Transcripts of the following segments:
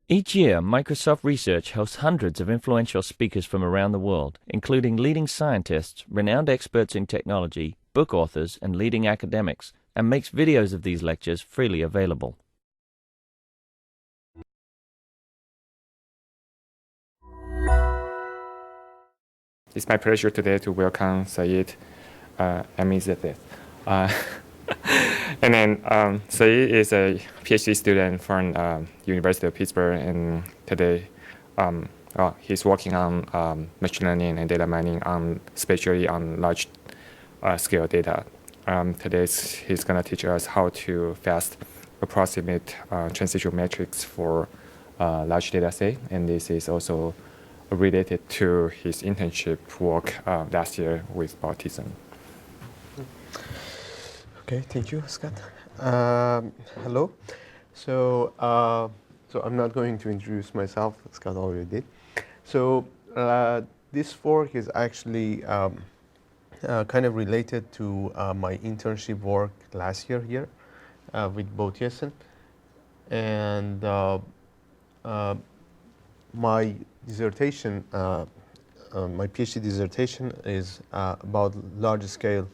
Each year, Microsoft Research hosts hundreds of influential speakers from around the world, including leading scientists, renowned experts in technology, book authors, and leading academics, and makes videos of these lectures freely available. It's my pleasure today to welcome Saeed Amizadeh. And then Saeed is a PhD student from University of Pittsburgh, and today he's working on machine learning and data mining, especially on large scale data. Today he's going to teach us how to fast approximate transition metrics for large data set, and this is also related to his internship work last year with Partitioning. Okay, thank you, Scott. Hello. So I'm not going to introduce myself. Scott already did. So this work is actually kind of related to my internship work last year here with Botiesen, and my dissertation, my PhD dissertation is about large-scale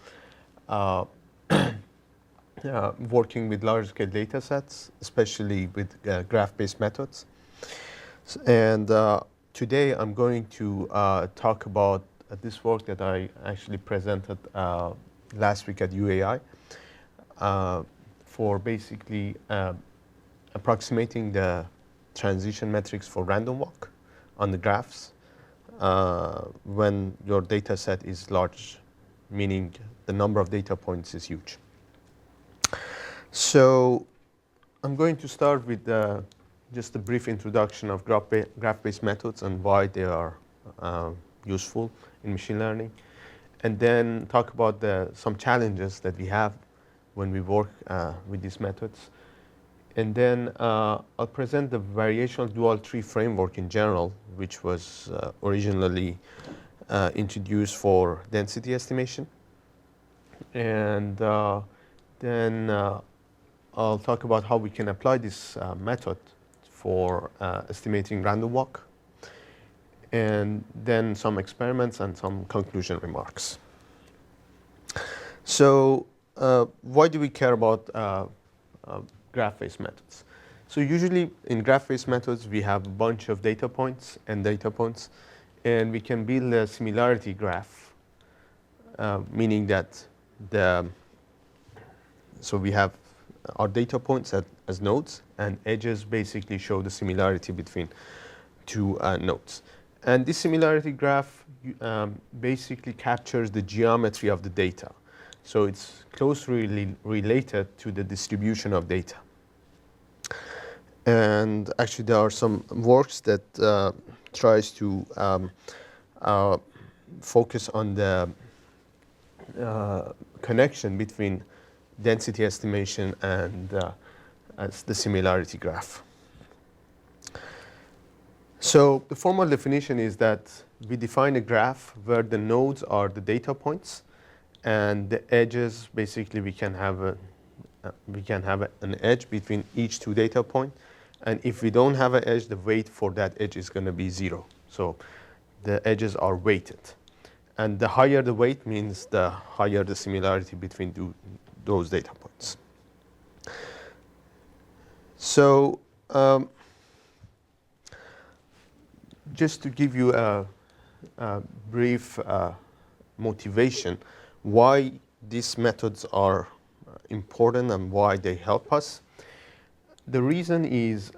working with large-scale data sets, especially with graph-based methods. And today I'm going to talk about this work that I actually presented last week at UAI for basically approximating the transition metrics for random walk on the graphs when your data set is large, meaning the number of data points is huge. So I'm going to start with just a brief introduction of graph-based methods and why they are useful in machine learning, and then talk about some challenges that we have when we work with these methods. And then I'll present the variational dual tree framework in general, which was originally introduced for density estimation. And then I'll talk about how we can apply this method for estimating random walk, and then some experiments and some conclusion remarks. So why do we care about graph-based methods? So usually in graph-based methods, we have a bunch of data points, and we can build a similarity graph, meaning that so we have our data points as nodes, and edges basically show the similarity between two nodes. And this similarity graph basically captures the geometry of the data. So it's closely related to the distribution of data. And actually, there are some works that tries to focus on the connection between density estimation and the similarity graph. So the formal definition is that we define a graph where the nodes are the data points, and the edges, basically we can have an edge between each two data points, and if we don't have an edge, the weight for that edge is going to be 0. So the edges are weighted, and the higher the weight means the higher the similarity between those data points. So just to give you a brief motivation why these methods are important and why they help us. The reason is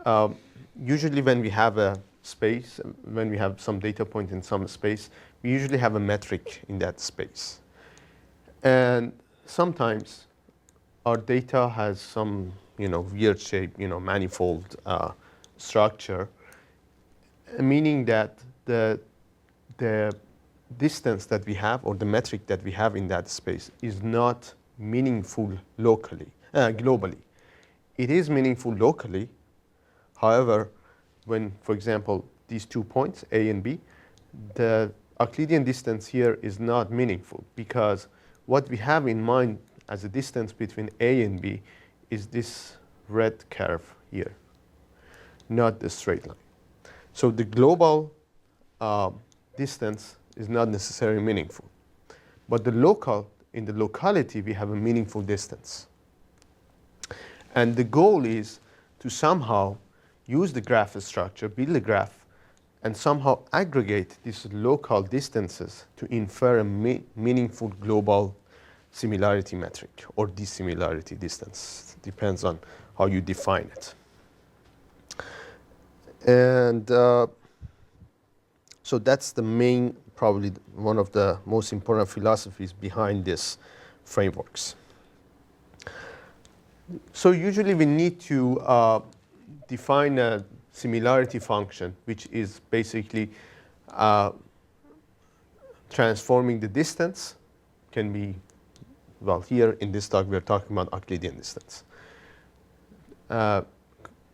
usually when we have a space, when we have some data point in some space, we usually have a metric in that space. And sometimes our data has some weird shape, manifold structure, meaning that the distance that we have, or the metric that we have in that space, is not meaningful globally. It is meaningful locally. However, when, for example, these 2 points, A and B, the Euclidean distance here is not meaningful, because what we have in mind as a distance between A and B is this red curve here. not the straight line. So the global distance is not necessarily meaningful. But the local, in the locality, we have a meaningful distance. And the goal is to somehow use the graph structure, build a graph, and somehow aggregate these local distances to infer a meaningful global similarity metric or dissimilarity distance. Depends on how you define it. And so that's the main, probably one of the most important philosophies behind these frameworks. So usually we need to define a similarity function, which is basically transforming the distance. Can be, well, here in this talk we're talking about Euclidean distance.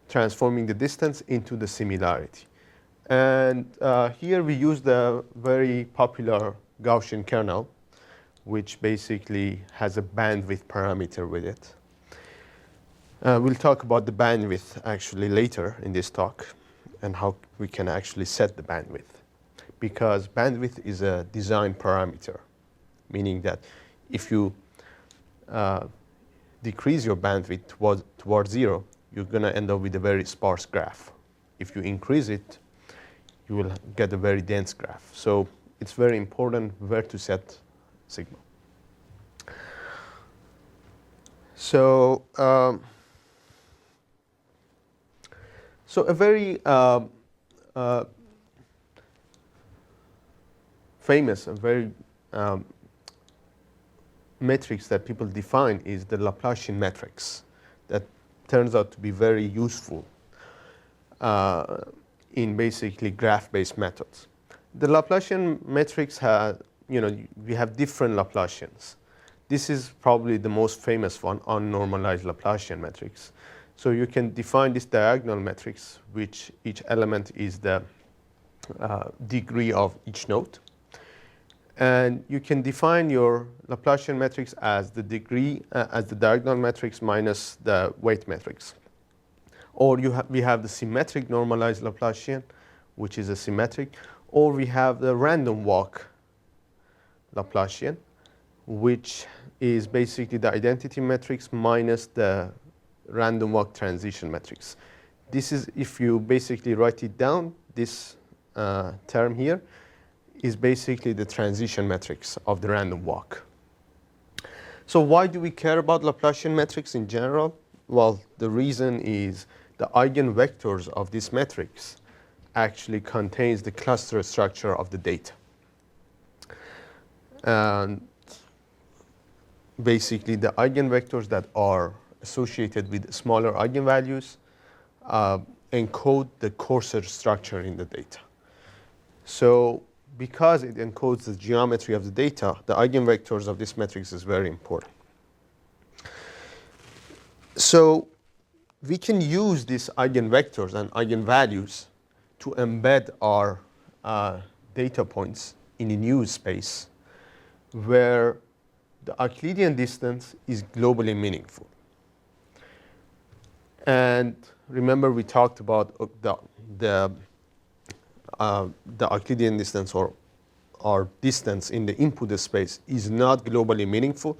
Transforming the distance into the similarity. And here we use the very popular Gaussian kernel, which basically has a bandwidth parameter with it. We'll talk about the bandwidth actually later in this talk and how we can actually set the bandwidth. Because bandwidth is a design parameter, meaning that if you decrease your bandwidth towards zero, you're going to end up with a very sparse graph. If you increase it, you will get a very dense graph. So it's very important where to set sigma. So, so a very famous, a very matrix that people define is the Laplacian matrix. That turns out to be very useful in basically graph-based methods. The Laplacian matrix has, we have different Laplacians. This is probably the most famous one, unnormalized Laplacian matrix. So you can define this diagonal matrix, which each element is the degree of each node. And you can define your Laplacian matrix as the degree, as the diagonal matrix minus the weight matrix. Or we have the symmetric normalized Laplacian, which is a symmetric. Or we have the random walk Laplacian, which is basically the identity matrix minus the random walk transition matrix. This is, if you basically write it down, this term here is basically the transition matrix of the random walk. So why do we care about Laplacian matrix in general? Well, the reason is the eigenvectors of this matrix actually contains the cluster structure of the data. And basically the eigenvectors that are associated with smaller eigenvalues encode the coarser structure in the data. So because it encodes the geometry of the data, the eigenvectors of this matrix is very important. So we can use these eigenvectors and eigenvalues to embed our data points in a new space where the Euclidean distance is globally meaningful. And remember, we talked about the Euclidean distance or distance in the input space is not globally meaningful.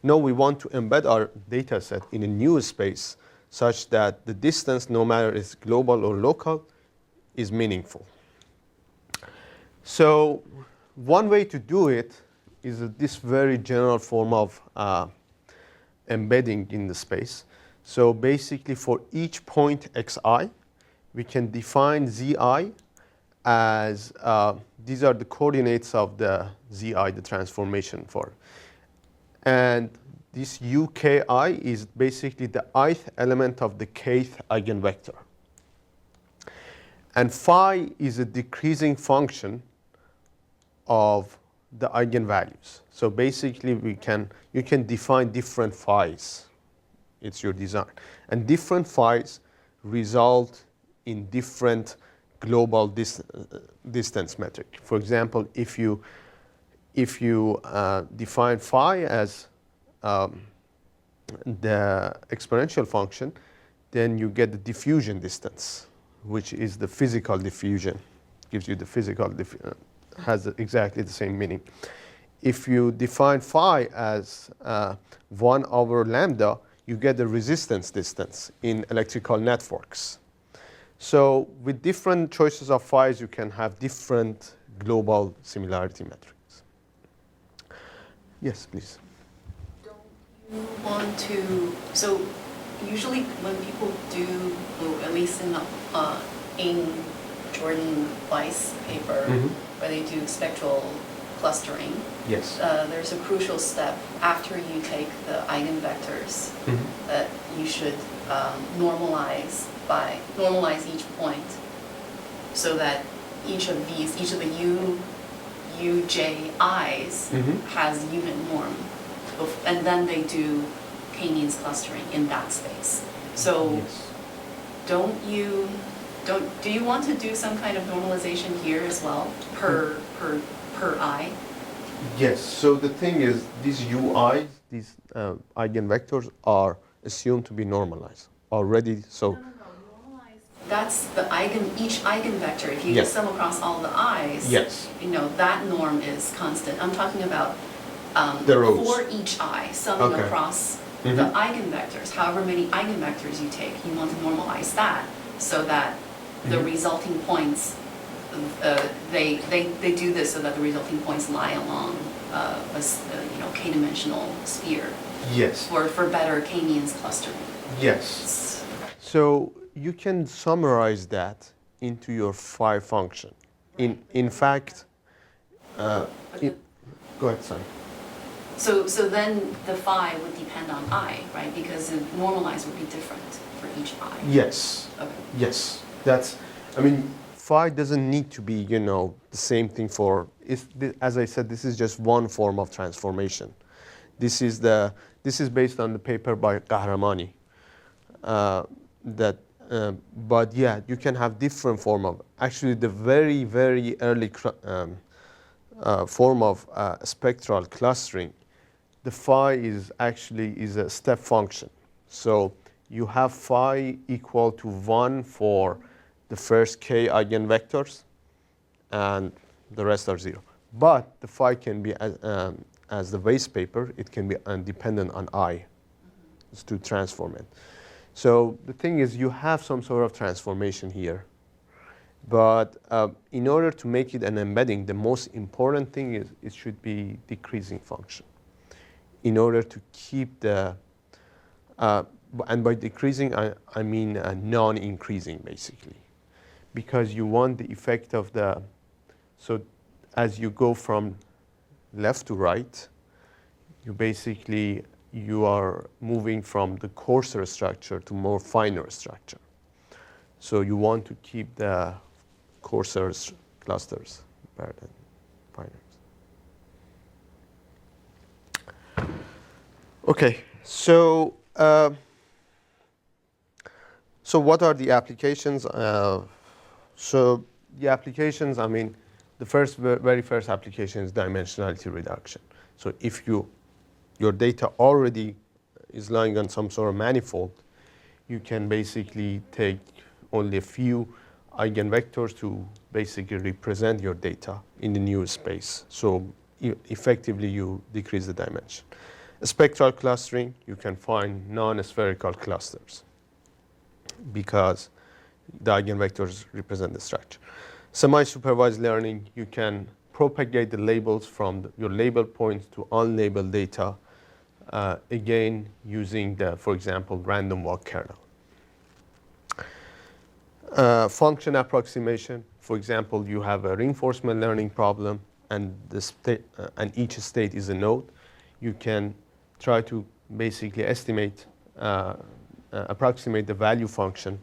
No, we want to embed our data set in a new space such that the distance, no matter it's global or local, is meaningful. So one way to do it is this very general form of embedding in the space. So basically for each point xi, we can define zi as, these are the coordinates of the zi, the transformation for. And this uki is basically the ith element of the kth eigenvector. And phi is a decreasing function of the eigenvalues. So basically you can define different phi's. It's your design. And different phi's result in different global distance metric. For example, if you define phi as the exponential function, then you get the diffusion distance, which is the physical diffusion. Gives you the physical, has exactly the same meaning. If you define phi as 1 over lambda, you get the resistance distance in electrical networks. So with different choices of phi's, you can have different global similarity metrics. Yes, please. Don't you want to, so usually when people do, well, at least in Jordan Weiss paper, where they do spectral clustering, Yes. There's a crucial step after you take the eigenvectors that you should normalize each point so that each of the UJIs has unit norm, and then they do k-means clustering in that space. So Yes. do you want to do some kind of normalization here as well per I? Yes. So the thing is, these UIs, these eigenvectors, are assumed to be normalized already. So No, normalized. That's the each eigenvector. If you Yes. just sum across all the i's, yes, that norm is constant. I'm talking about The rows. for each I, summing Okay. across the eigenvectors. However many eigenvectors you take, you want to normalize that so that the resulting points, they do this so that the resulting points lie along k-dimensional sphere yes, for better k-means clustering. yes. So you can summarize that into your phi function. In fact, go ahead, sorry. So then the phi would depend on I, right? Because the normalized would be different for each I. Yes. Okay. Yes, phi doesn't need to be, the same thing for, as I said, this is just one form of transformation. This is based on the paper by Qahramani. But yeah, you can have different form of, actually the very, very early form of spectral clustering, the phi is a step function. So you have phi equal to 1 for the first k eigenvectors, and the rest are 0. But the phi can be, as the Weiss paper, it can be dependent on I to transform it. So the thing is, you have some sort of transformation here. But in order to make it an embedding, the most important thing is it should be decreasing function. In order to keep the, and by decreasing, I mean non-increasing, basically. Because you want the effect of the, so as you go from left to right, you are moving from the coarser structure to more finer structure. So you want to keep the coarser clusters better than finer. Okay, so what are the applications? So the applications, the very first application is dimensionality reduction. So if your data already is lying on some sort of manifold, you can basically take only a few eigenvectors to basically represent your data in the new space. So effectively, you decrease the dimension. Spectral clustering, you can find non-spherical clusters because the eigenvectors represent the structure. Semi-supervised learning, you can propagate the labels from your label points to unlabeled data, again, using for example, random walk kernel. Function approximation, for example, you have a reinforcement learning problem and each state is a node. You can try to basically approximate the value function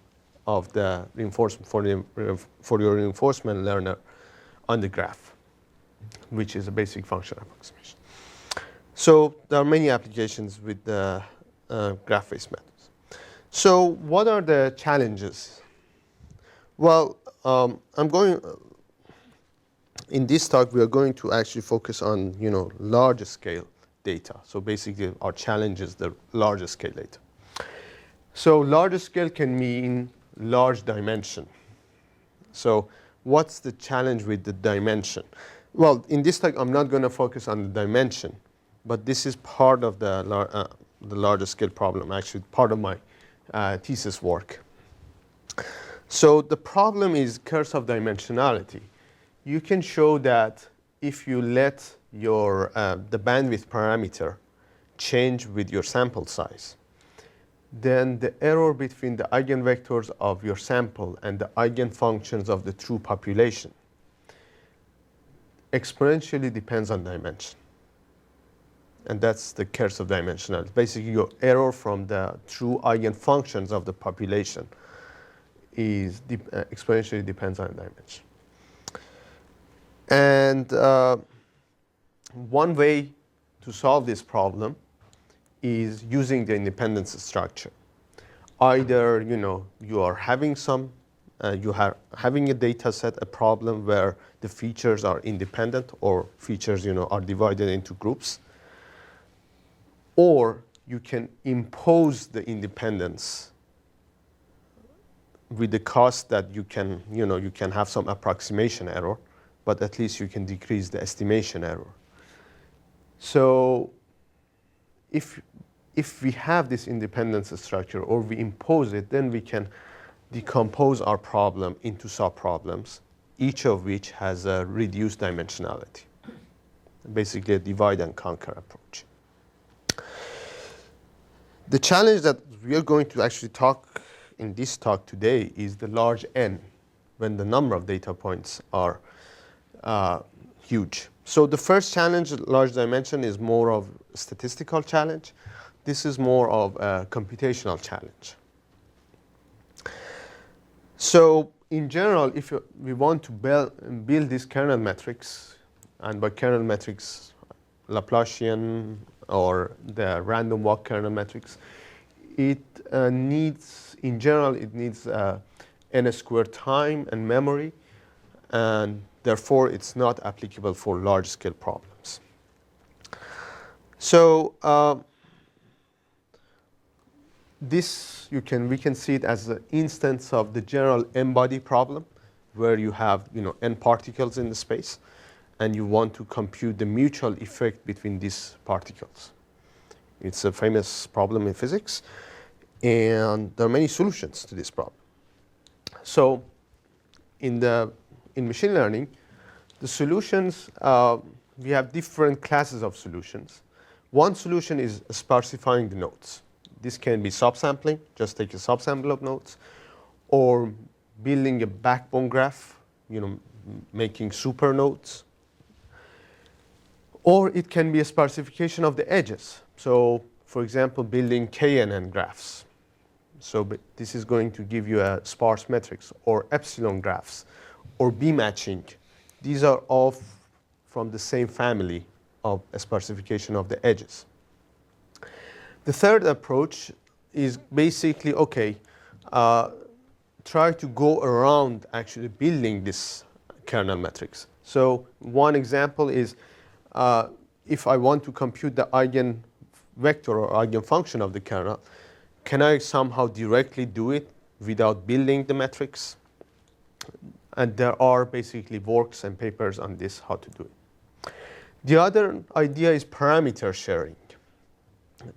of the reinforcement for your reinforcement learner on the graph, which is a basic function approximation. So there are many applications with the graph-based methods. So what are the challenges? Well, in this talk, we are going to actually focus on, larger scale data. So basically, our challenge is the larger scale data. So larger scale can mean large dimension. So what's the challenge with the dimension? Well, in this talk, I'm not going to focus on the dimension, but this is part of the larger scale problem, actually part of my thesis work. So the problem is curse of dimensionality. You can show that if you let your the bandwidth parameter change with your sample size, then the error between the eigenvectors of your sample and the eigenfunctions of the true population exponentially depends on dimension. And that's the curse of dimensionality. Basically, your error from the true eigenfunctions of the population is exponentially depends on dimension. And one way to solve this problem is using the independence structure. Either you are having having a data set, a problem where the features are independent, or features are divided into groups, or you can impose the independence with the cost that you can have some approximation error, but at least you can decrease the estimation error. So if we have this independence structure, or we impose it, then we can decompose our problem into subproblems, each of which has a reduced dimensionality. Basically a divide and conquer approach. The challenge that we are going to actually talk in this talk today is the large N, when the number of data points are huge. So the first challenge, large dimension, is more of a statistical challenge. This is more of a computational challenge. So in general, if we want to build this kernel matrix, and by kernel matrix, Laplacian or the random walk kernel matrix, it needs n squared time and memory, and therefore it's not applicable for large scale problems. So this we can see it as an instance of the general n-body problem, where you have n particles in the space, and you want to compute the mutual effect between these particles. It's a famous problem in physics, and there are many solutions to this problem. So in machine learning, the solutions, we have different classes of solutions. One solution is sparsifying the nodes. This can be subsampling, just take a subsample of nodes, or building a backbone graph, making super nodes. Or it can be a sparsification of the edges. So, for example, building KNN graphs. So this is going to give you a sparse matrix, or epsilon graphs, or B-matching. These are all from the same family of a sparsification of the edges. The third approach is basically, try to go around actually building this kernel matrix. So one example is, if I want to compute the eigenvector or eigenfunction of the kernel, can I somehow directly do it without building the matrix? And there are basically works and papers on this, how to do it. The other idea is parameter sharing.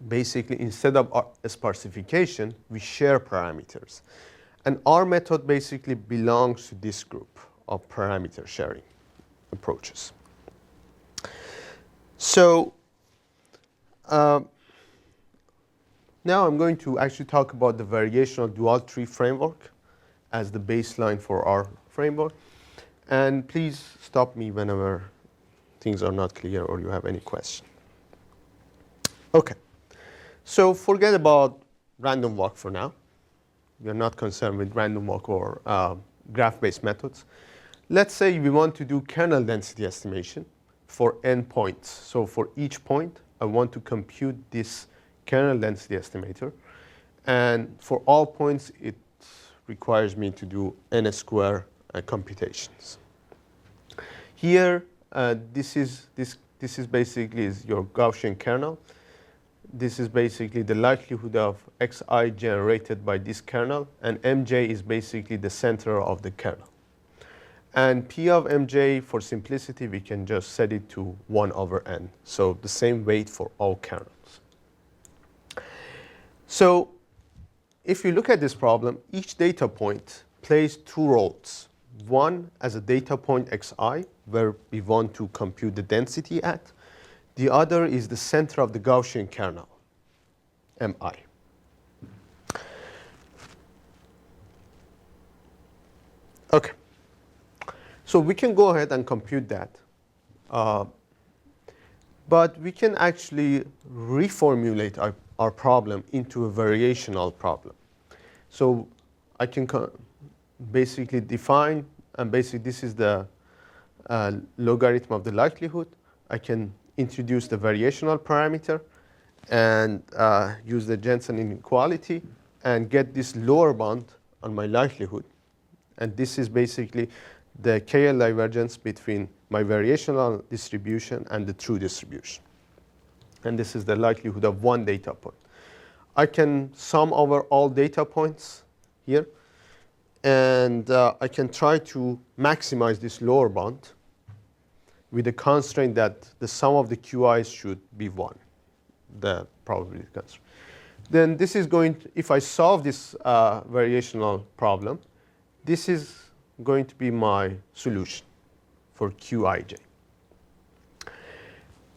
Basically, instead of sparsification, we share parameters. And our method basically belongs to this group of parameter sharing approaches. So now I'm going to actually talk about the variational dual tree framework as the baseline for our framework. And please stop me whenever things are not clear or you have any question. Okay. So forget about random walk for now. We are not concerned with random walk or graph-based methods. Let's say we want to do kernel density estimation for n points. So for each point, I want to compute this kernel density estimator. And for all points, it requires me to do n square computations. Here, this is basically your Gaussian kernel. This is basically the likelihood of xi generated by this kernel, and mj is basically the center of the kernel. And P of mj, for simplicity, we can just set it to 1 over n. So the same weight for all kernels. So if you look at this problem, each data point plays 2 roles. One as a data point xi, where we want to compute the density at. The other is the center of the Gaussian kernel, mi. Okay. So we can go ahead and compute that. But we can actually reformulate our problem into a variational problem. So I can basically define, and basically this is the logarithm of the likelihood. I can introduce the variational parameter and use the Jensen inequality and get this lower bound on my likelihood. And this is basically the KL divergence between my variational distribution and the true distribution. And this is the likelihood of one data point. I can sum over all data points here. And I can try to maximize this lower bound with the constraint that the sum of the QIs should be 1, the probability constraint. Then this is going to, if I solve this variational problem, this is going to be my solution for Qij.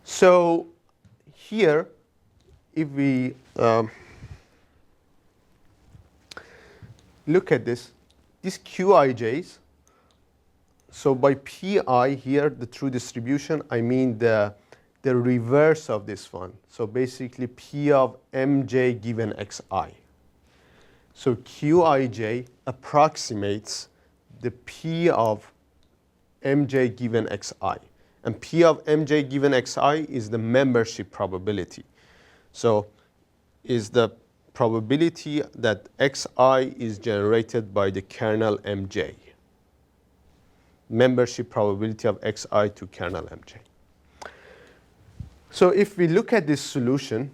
So here, if we look at this, these Qij's, so by Pi here, the true distribution, I mean the reverse of this one. So basically P of mj given xi. So Qij approximates the P of mj given xi. And P of mj given xi is the membership probability. So is the probability that xi is generated by the kernel mj. Membership probability of xi to kernel mj. So if we look at this solution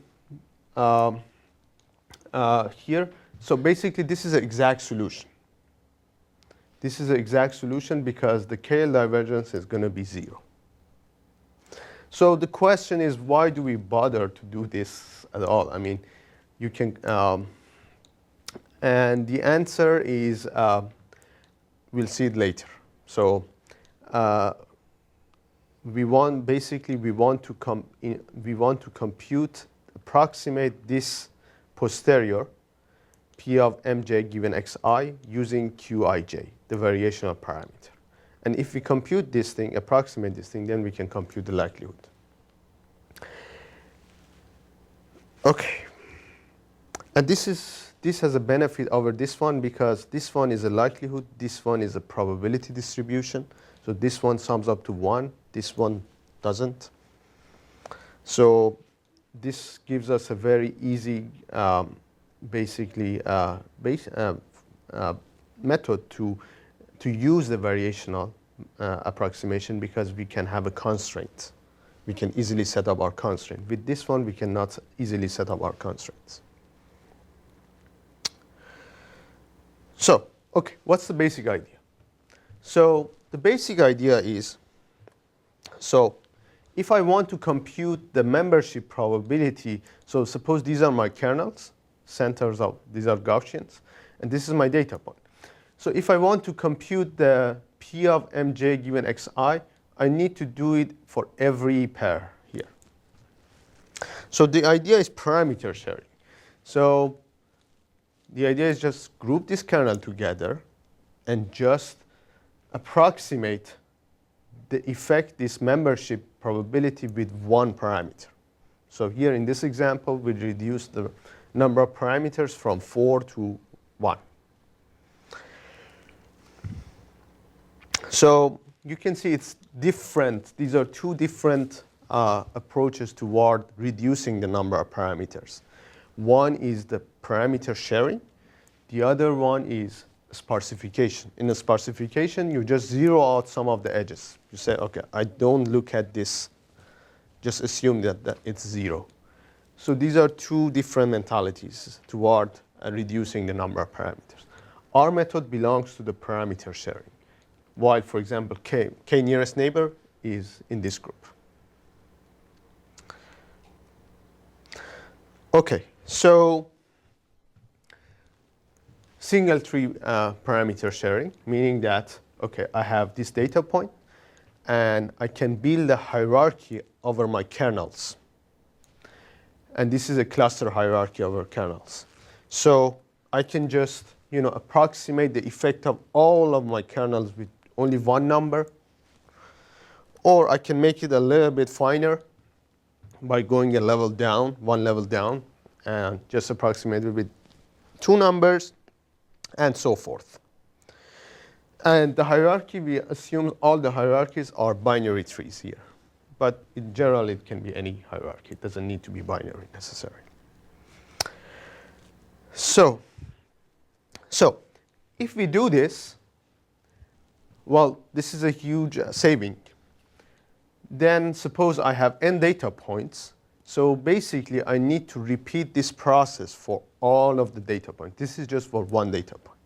here, so basically this is an exact solution. This is an exact solution because the KL divergence is going to be 0. So the question is, why do we bother to do this at all? I mean, you can, and the answer is, we'll see it later. So we want to compute, approximate this posterior P of mj given xi using Qij, the variational parameter. And if we compute this thing, approximate this thing, then we can compute the likelihood. Okay. And this has a benefit over this one because this one is a likelihood, this one is a probability distribution. So this one sums up to 1, this one doesn't. So this gives us a very easy, basically, method to use the variational approximation because we can have a constraint. We can easily set up our constraint. With this one, we cannot easily set up our constraints. So, okay, what's the basic idea? So the basic idea is, so if I want to compute the membership probability, so suppose these are my kernels, centers of, these are Gaussians, and this is my data point. So if I want to compute the P of mj given xi, I need to do it for every pair here. So the idea is parameter sharing. So the idea is just group this kernel together and just approximate the effect, this membership probability with one parameter. So here in this example, we reduce the number of parameters from 4 to 1. So you can see it's different. These are two different approaches toward reducing the number of parameters. One is the parameter sharing. The other one is sparsification. In a sparsification, you just zero out some of the edges. You say, OK, I don't look at this. Just assume that it's 0. So these are two different mentalities toward reducing the number of parameters. Our method belongs to the parameter sharing. while, for example, k nearest neighbor is in this group. Okay, so single tree parameter sharing, meaning that, okay, I have this data point, and I can build a hierarchy over my kernels. And this is a cluster hierarchy over kernels. So I can just, approximate the effect of all of my kernels with only one number. Or I can make it a little bit finer by going a level down, one level down, and just approximate it with two numbers, and so forth. And the hierarchy, we assume all the hierarchies are binary trees here. But in general, it can be any hierarchy. It doesn't need to be binary necessarily. So if we do this, well, this is a huge saving. Then suppose I have n data points. So basically, I need to repeat this process for all of the data points. This is just for one data point.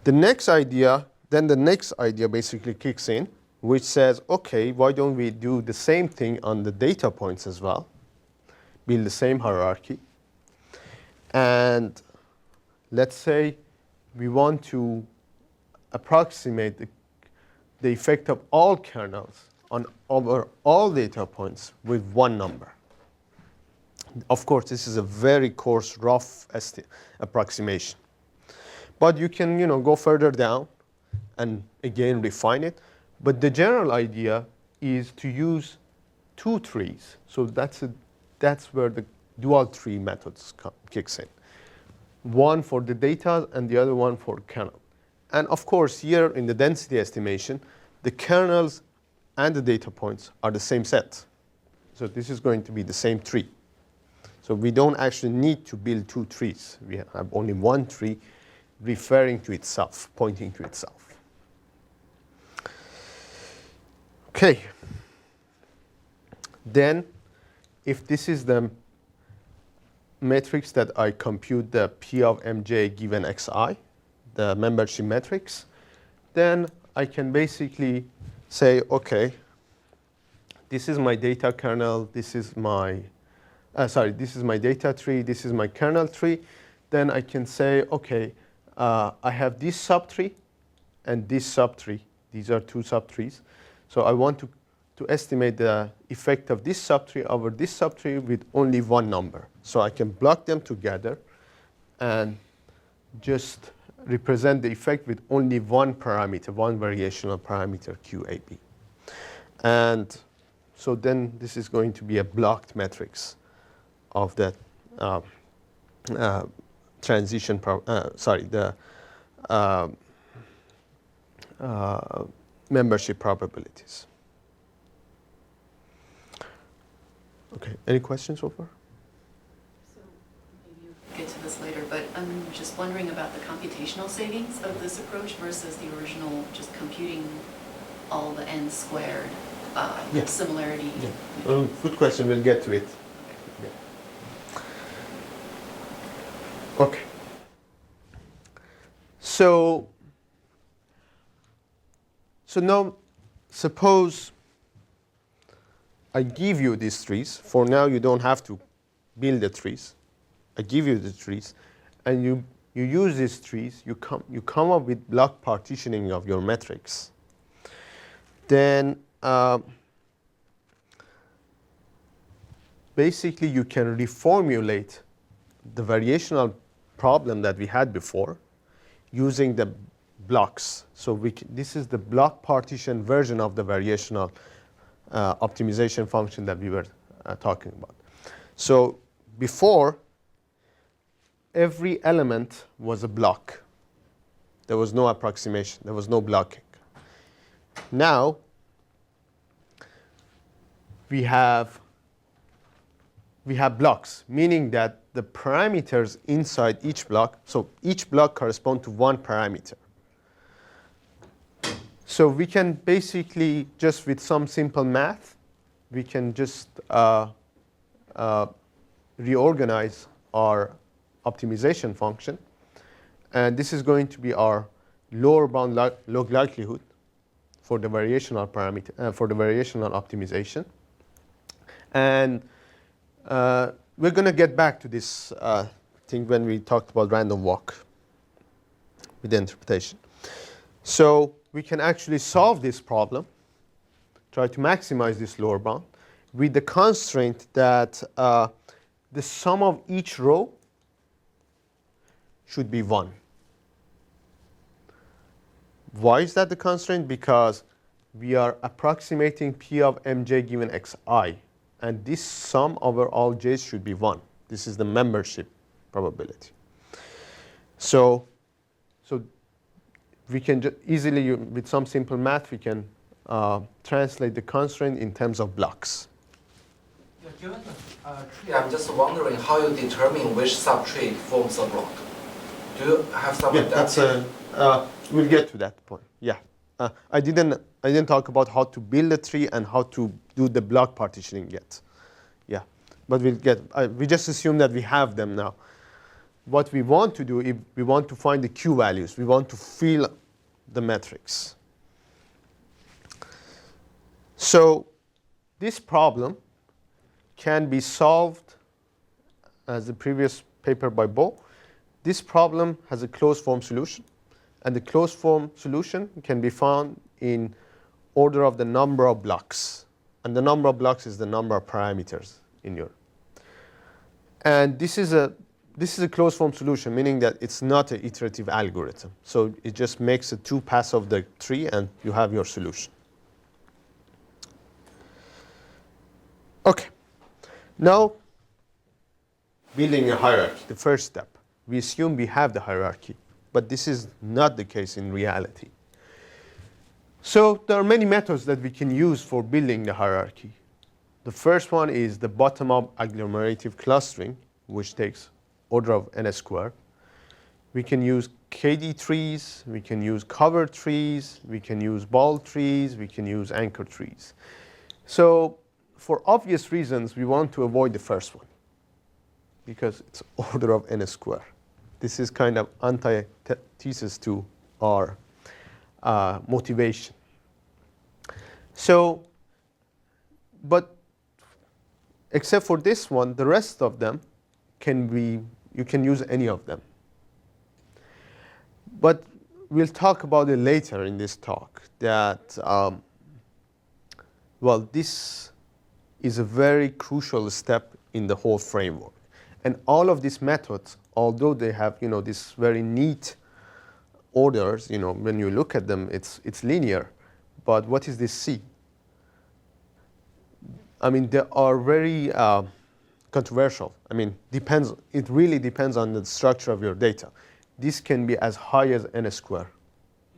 The next idea basically kicks in, which says, okay, why don't we do the same thing on the data points as well, build the same hierarchy. And let's say we want to approximate the effect of all kernels over all data points with one number. Of course, this is a very coarse, rough approximation. But you can, go further down and again refine it. But the general idea is to use two trees. So that's where the dual tree methods kicks in. One for the data and the other one for kernel. And of course, here in the density estimation, the kernels and the data points are the same set. So this is going to be the same tree. So we don't actually need to build two trees. We have only one tree referring to itself, pointing to itself. Okay. Then, if this is the matrix that I compute the P of mj given xi, the membership matrix, then I can basically say, okay, this is my data kernel, this is my data tree, this is my kernel tree. Then I can say, okay, I have this subtree and this subtree. These are two subtrees. So I want to estimate the effect of this subtree over this subtree with only one number. So I can block them together and just represent the effect with only one parameter, one variational parameter, QAB. And so then this is going to be a blocked matrix of that membership probabilities. Okay, any questions so far? So maybe you'll get to this later, but I'm just wondering about the computational savings of this approach versus the original just computing all the n squared similarity. Yeah. Good question, we'll get to it. Yeah. Okay. So now, suppose I give you these trees. For now, you don't have to build the trees. I give you the trees, and you use these trees. You come up with block partitioning of your matrix. Then basically, you can reformulate the variational problem that we had before using the blocks. So this is the block partition version of the variational optimization function that we were talking about. So before, every element was a block. There was no approximation. There was no blocking. Now, we have blocks, meaning that the parameters inside each block, so each block corresponds to one parameter. So we can basically, just with some simple math, we can just reorganize our optimization function. And this is going to be our lower bound log likelihood for the variational parameter for the variational optimization, and we're going to get back to this thing when we talked about random walk with the interpretation. So we can actually solve this problem, try to maximize this lower bound, with the constraint that the sum of each row should be 1. Why is that the constraint? Because we are approximating P of mj given xi, and this sum over all j's should be 1. This is the membership probability. So we can easily, with some simple math, we can translate the constraint in terms of blocks. Yeah, given the tree, I'm just wondering how you determine which subtree forms a block. Do you have some adaptive? We'll get to that point. Yeah, I didn't talk about how to build a tree and how to do the block partitioning yet. Yeah, but we'll get. We just assume that we have them now. What we want to do, if we want to find the Q values, we want to fill the matrix. So this problem can be solved as the previous paper by Bo. This problem has a closed form solution, and the closed form solution can be found in order of the number of blocks, and the number of blocks is the number of parameters in your. And this is a closed form solution, meaning that it's not an iterative algorithm. So it just makes a 2 pass of the tree, and you have your solution. Okay. Now, building a hierarchy, the first step. We assume we have the hierarchy, but this is not the case in reality. So there are many methods that we can use for building the hierarchy. The first one is the bottom-up agglomerative clustering, which takes order of n squared. We can use KD trees, we can use cover trees, we can use ball trees, we can use anchor trees. So for obvious reasons, we want to avoid the first one because it's order of n squared. This is kind of antithesis to our motivation. So, but except for this one, the rest of them you can use any of them. But we'll talk about it later in this talk, that, well, this is a very crucial step in the whole framework. And all of these methods, although they have, this very neat orders, when you look at them, it's linear. But what is this C? I mean, they are very controversial. I mean, it really depends on the structure of your data. This can be as high as n squared.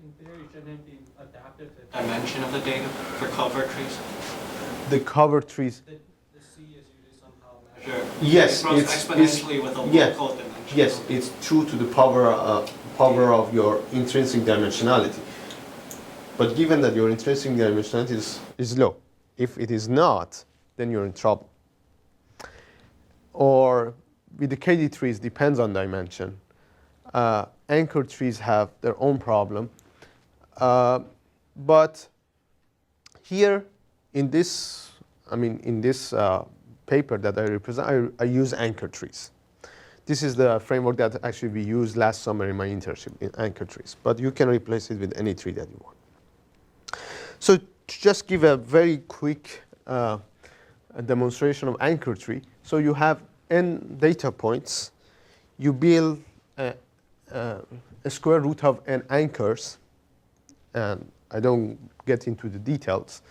In theory, shouldn't it be adaptive to the dimension of the data for cover trees? The cover trees. The C is usually somehow measured. Yes, it grows exponentially with a local dimension. Yes, it's true to the power of your intrinsic dimensionality. But given that your intrinsic dimensionality is low, if it is not, then you're in trouble. Or with the KD trees, depends on dimension. Anchor trees have their own problem. But here in this, paper that I represent, I use anchor trees. This is the framework that actually we used last summer in my internship in anchor trees. But you can replace it with any tree that you want. So to just give a very quick a demonstration of anchor tree. So you have n data points. You build a square root of n anchors. And I don't get into the details.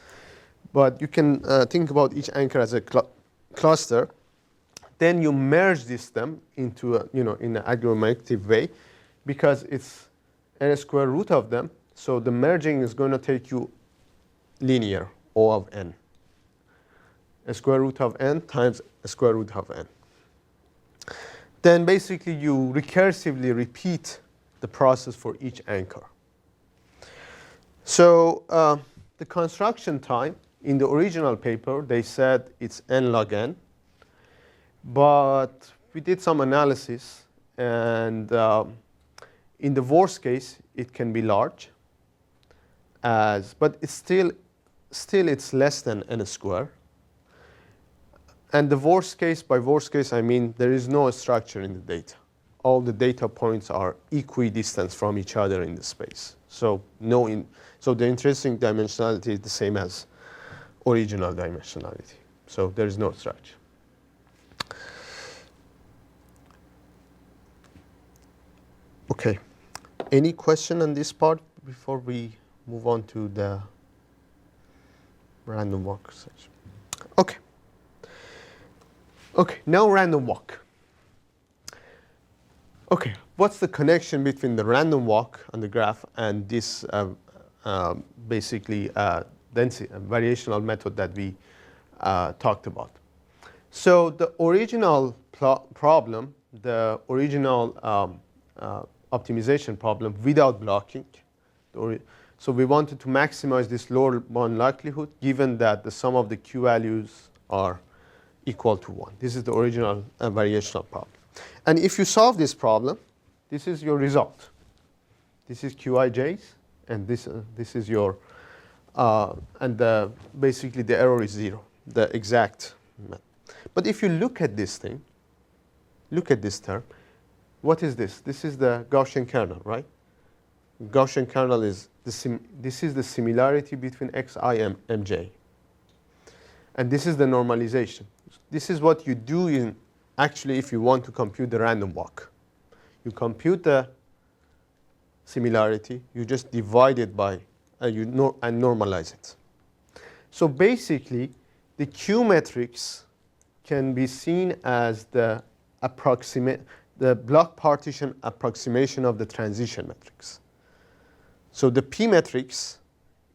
But you can think about each anchor as a cluster. Then you merge this them into in an agglomerative way, because it's n square root of them. So the merging is going to take you linear, O of n. A square root of n times a square root of n. Then basically you recursively repeat the process for each anchor. So the construction time in the original paper, they said it's n log n. But we did some analysis, and in the worst case, it can be large, but it's still it's less than n square. And the worst case, by worst case I mean there is no structure in the data. All the data points are equidistant from each other in the space. So so the interesting dimensionality is the same as original dimensionality. So there is no structure. Okay. Any question on this part before we move on to the random walk section? Okay. Okay, now random walk. Okay, what's the connection between the random walk on the graph and this basically density variational method that we talked about? So the original problem, the original optimization problem without blocking. So we wanted to maximize this lower bound likelihood given that the sum of the Q values are equal to 1. This is the original variational problem. And if you solve this problem, this is your result. This is Qij's, and this is your, basically the error is 0, the exact. But if you look at this thing, look at this term, what is this? This is the Gaussian kernel, right? Gaussian kernel is this is the similarity between xi and mj. And this is the normalization. This is what you do in actually if you want to compute the random walk. You compute the similarity, you just divide it by and normalize it. So basically the Q matrix can be seen as the block partition approximation of the transition matrix. So the P matrix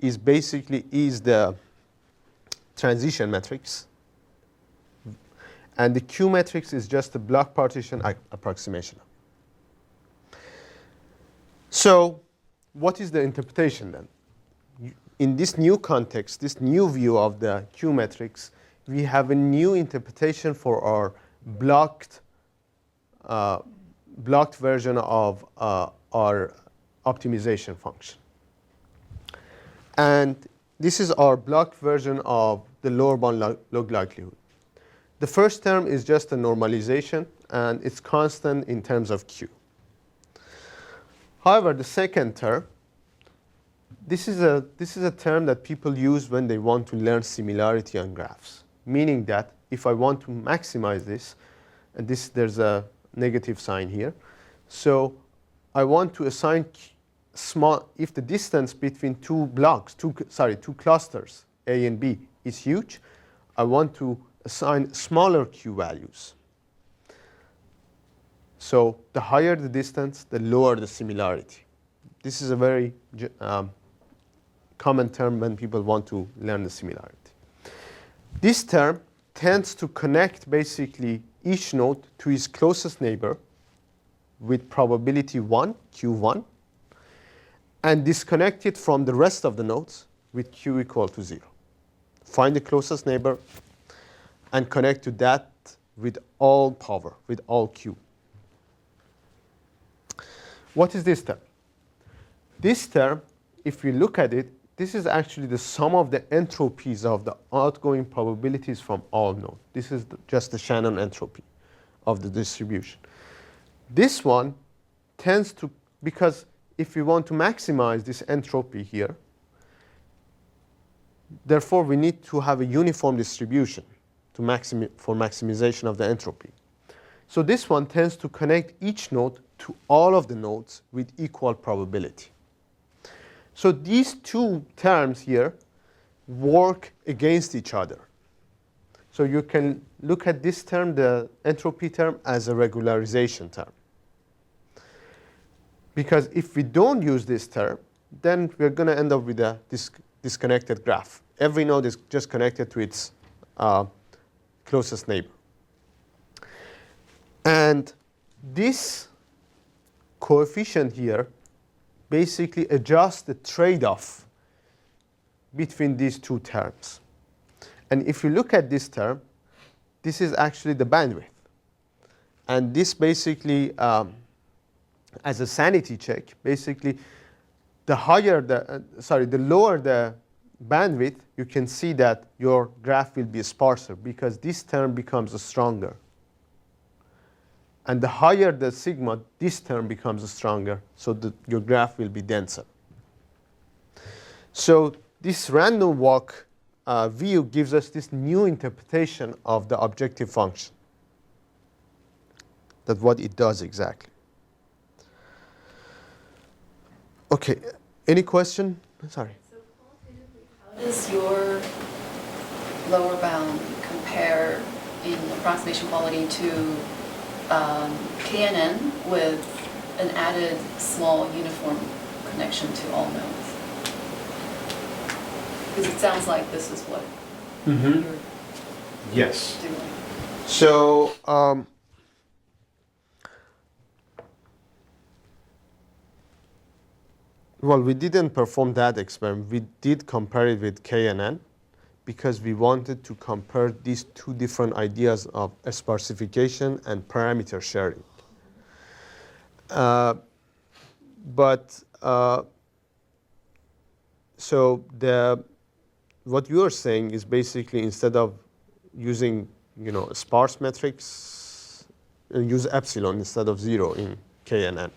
is basically the transition matrix, and the Q matrix is just the block partition approximation. So what is the interpretation then? In this new context, this new view of the Q matrix, we have a new interpretation for our blocked version of our optimization function. And this is our blocked version of the lower bound log likelihood. The first term is just a normalization, and it's constant in terms of Q. However, the second term, this is a term that people use when they want to learn similarity on graphs, meaning that if I want to maximize this, and there's a negative sign here, so I want to assign if the distance between two clusters, A and B, is huge, I want to assign smaller Q values. So the higher the distance, the lower the similarity. This is a very common term when people want to learn the similarity. This term tends to connect basically each node to its closest neighbor with probability 1, Q1, and disconnect it from the rest of the nodes with Q equal to 0. Find the closest neighbor and connect to that with all power, with all Q. What is this term? This term, if we look at it, this is actually the sum of the entropies of the outgoing probabilities from all nodes. This is just the Shannon entropy of the distribution. This one tends to, because if we want to maximize this entropy here, therefore we need to have a uniform distribution for maximization of the entropy. So this one tends to connect each node to all of the nodes with equal probability. So these two terms here work against each other. So you can look at this term, the entropy term, as a regularization term. Because if we don't use this term, then we're going to end up with a disconnected graph. Every node is just connected to its closest neighbor. And this coefficient here basically adjusts the trade-off between these two terms. And if you look at this term, this is actually the bandwidth. And this basically, as a sanity check, basically the higher the lower the bandwidth, you can see that your graph will be sparser because this term becomes stronger. And the higher the sigma, this term becomes stronger, so your graph will be denser. So this random walk view gives us this new interpretation of the objective function. That's what it does exactly. Okay, any question? Sorry. So qualitatively, how does your lower bound compare in approximation quality to KNN with an added small uniform connection to all nodes? Because it sounds like this is what you're Yes. doing. So well, we didn't perform that experiment. We did compare it with KNN because we wanted to compare these two different ideas of sparsification and parameter sharing. So what you are saying is basically instead of using a sparse matrix, use epsilon instead of 0 in KNN.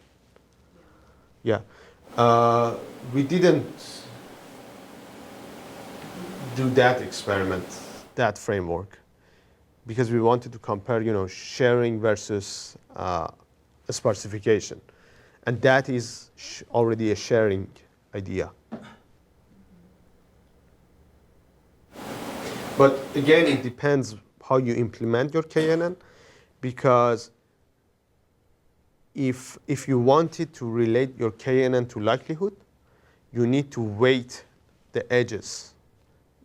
Yeah. We didn't do that experiment, that framework, because we wanted to compare, sharing versus sparsification, and that is already a sharing idea. But again, it depends how you implement your KNN, because if you wanted to relate your KNN to likelihood, you need to weight the edges.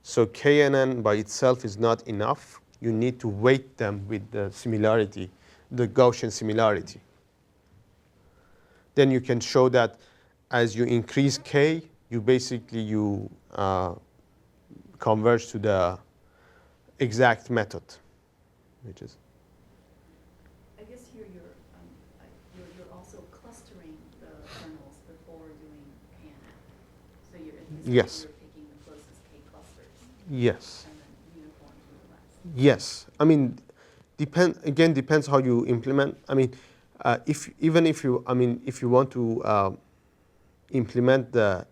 So KNN by itself is not enough. You need to weight them with the similarity, the Gaussian similarity. Then you can show that as you increase K, you basically converge to the exact method, which is. I guess here you're also clustering the kernels before doing KNN. So Yes. You're picking the closest K clusters. Yes. And then uniform to the rest. Yes. I mean, depends how you implement. I mean, if you want to implement the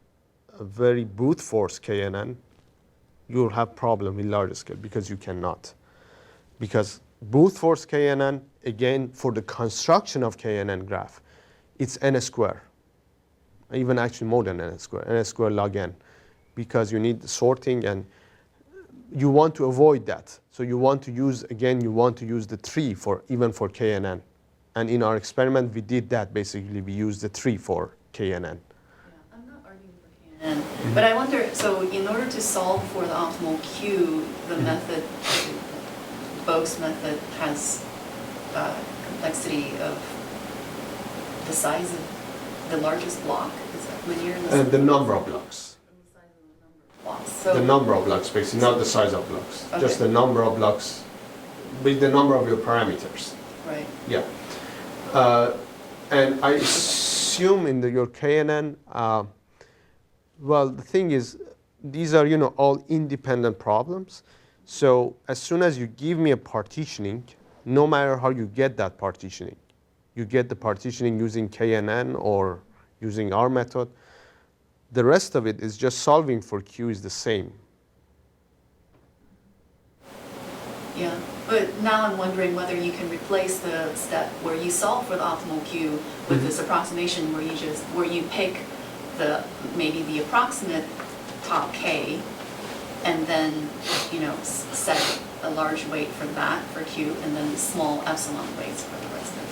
very brute force KNN, you'll have problem with larger scale because you cannot. Because brute force KNN, again, for the construction of KNN graph, it's n square. Even actually more than n square log n, because you need sorting and you want to avoid that. So you want to use the tree even for KNN. And in our experiment, we did that. Basically, we used the tree for KNN. I'm not arguing for KNN, but I wonder, so in order to solve for the optimal Q, the method, Bo's method has complexity of the size of the largest block? Is that linear? The number of blocks. The size of the number of blocks. So The number of blocks, basically, not the size of blocks. Okay. Just the number of blocks with the number of your parameters. Right. Yeah. And I assume in your KNN, well, the thing is, these are, all independent problems. So as soon as you give me a partitioning, no matter how you get that partitioning, you get the partitioning using KNN or using our method, the rest of it is just solving for Q is the same. Yeah, but now I'm wondering whether you can replace the step where you solve for the optimal Q with this approximation where you pick maybe the approximate top K and then, set a large weight for that for Q and then small epsilon weights for the rest of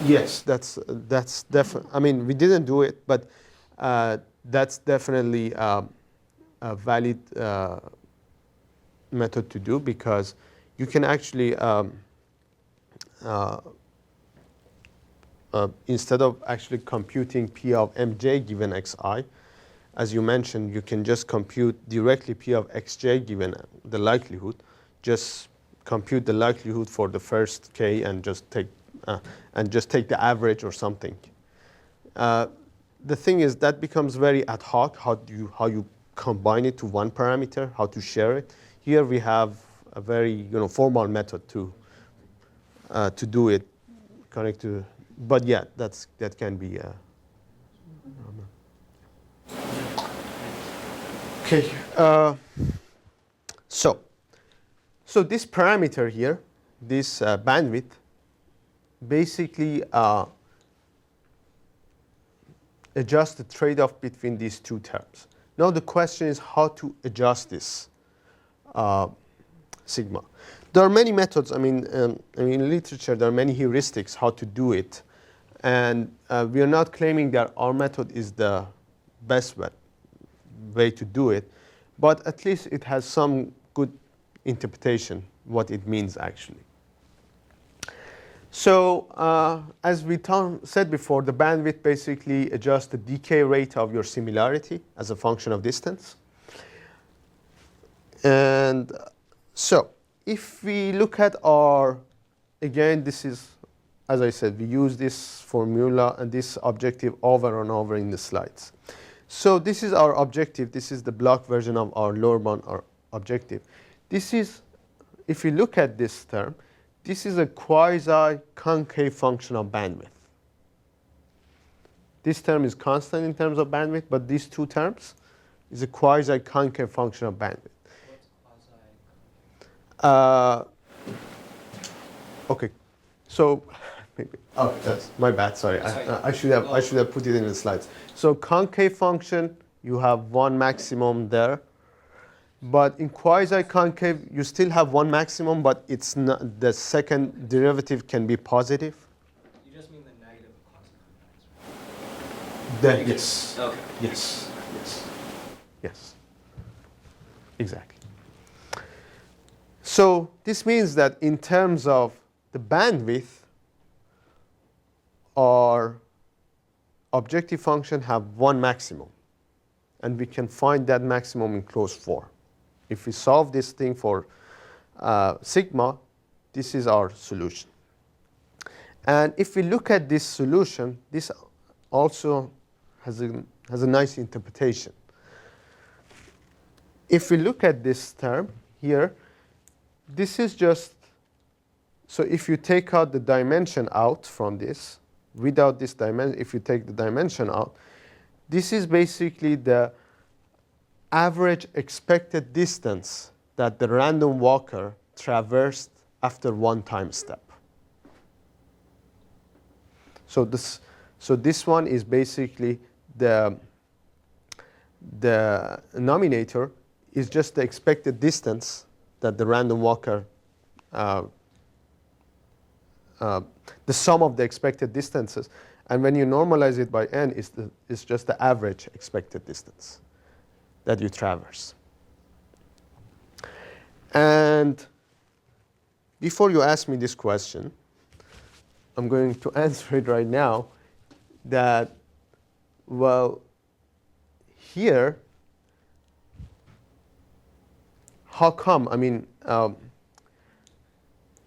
it. Yes, that's definitely. I mean, we didn't do it, but that's definitely a valid method to do, because you can actually instead of actually computing P of Mj given Xi, as you mentioned, you can just compute directly P of Xj given the likelihood. Just compute the likelihood for the first K and just take the average or something. the thing is that becomes very ad hoc, how you combine it to one parameter, how to share it. Here we have a very formal method to do it, connect to. But yeah, that can be. Okay. So this parameter here, this bandwidth, basically adjusts the trade-off between these two terms. Now the question is how to adjust this sigma. There are many methods. I mean, in literature, there are many heuristics how to do it. And we are not claiming that our method is the best way to do it. But at least it has some good interpretation, what it means actually. So as we said before, the bandwidth basically adjusts the decay rate of your similarity as a function of distance. And so if we look at our, again, this is, as I said, we use this formula and this objective over and over in the slides. So this is our objective. This is the block version of our lower bound or objective. This is, if you look at this term, this is a quasi-concave function of bandwidth. This term is constant in terms of bandwidth, but these two terms is a quasi-concave function of bandwidth. Okay, so maybe, oh, that's my bad. Sorry, I should have put it in the slides. So concave function, you have one maximum there, but in quasi-concave, you still have one maximum, but it's not, the second derivative can be positive. You just mean the negative consequence. Yes. Okay. Yes. Exactly. So this means that in terms of the bandwidth, our objective function have one maximum. And we can find that maximum in closed form. If we solve this thing for sigma, this is our solution. And if we look at this solution, this also has a nice interpretation. If we look at this term here, this is just, so if you take out the dimension out from this, without this dimension, if you take the dimension out, this is basically the average expected distance that the random walker traversed after one time step. So this one is basically the denominator is just the expected distance that the random walker, the sum of the expected distances. And when you normalize it by n, it's just the average expected distance that you traverse. And before you ask me this question, I'm going to answer it right now, that, well, here, how come? I mean,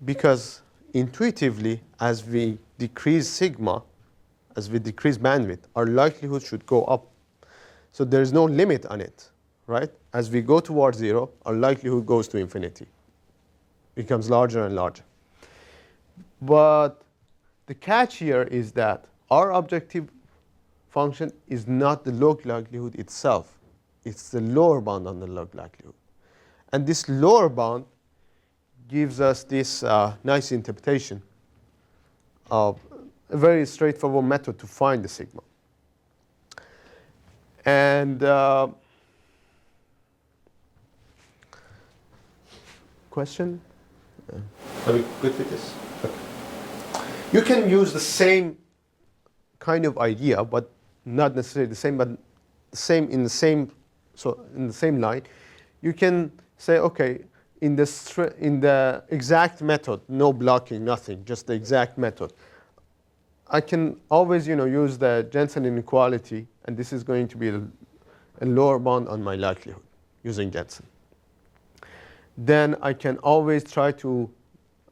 because intuitively, as we decrease sigma, as we decrease bandwidth, our likelihood should go up. So there is no limit on it, right? As we go towards 0, our likelihood goes to infinity. Becomes larger and larger. But the catch here is that our objective function is not the log likelihood itself. It's the lower bound on the log likelihood. And this lower bound gives us this nice interpretation of a very straightforward method to find the sigma. And question? Are we good with this? Okay. You can use the same kind of idea, but not necessarily the same, but in the same line. You can say, okay, in the exact method, no blocking, nothing, just the exact method. I can always, use the Jensen inequality, and this is going to be a lower bound on my likelihood using Jensen. Then I can always try to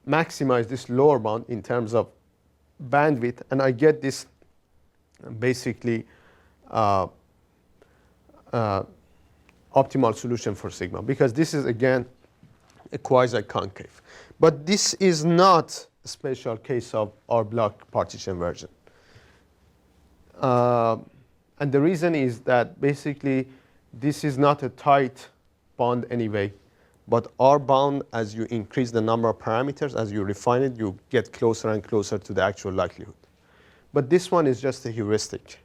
maximize this lower bound in terms of bandwidth, and I get this basically uh, optimal solution for sigma, because this is again a quasi-concave. But this is not a special case of our block partition version. And the reason is that basically this is not a tight bound anyway, but R bound, as you increase the number of parameters, as you refine it, you get closer and closer to the actual likelihood. But this one is just a heuristic.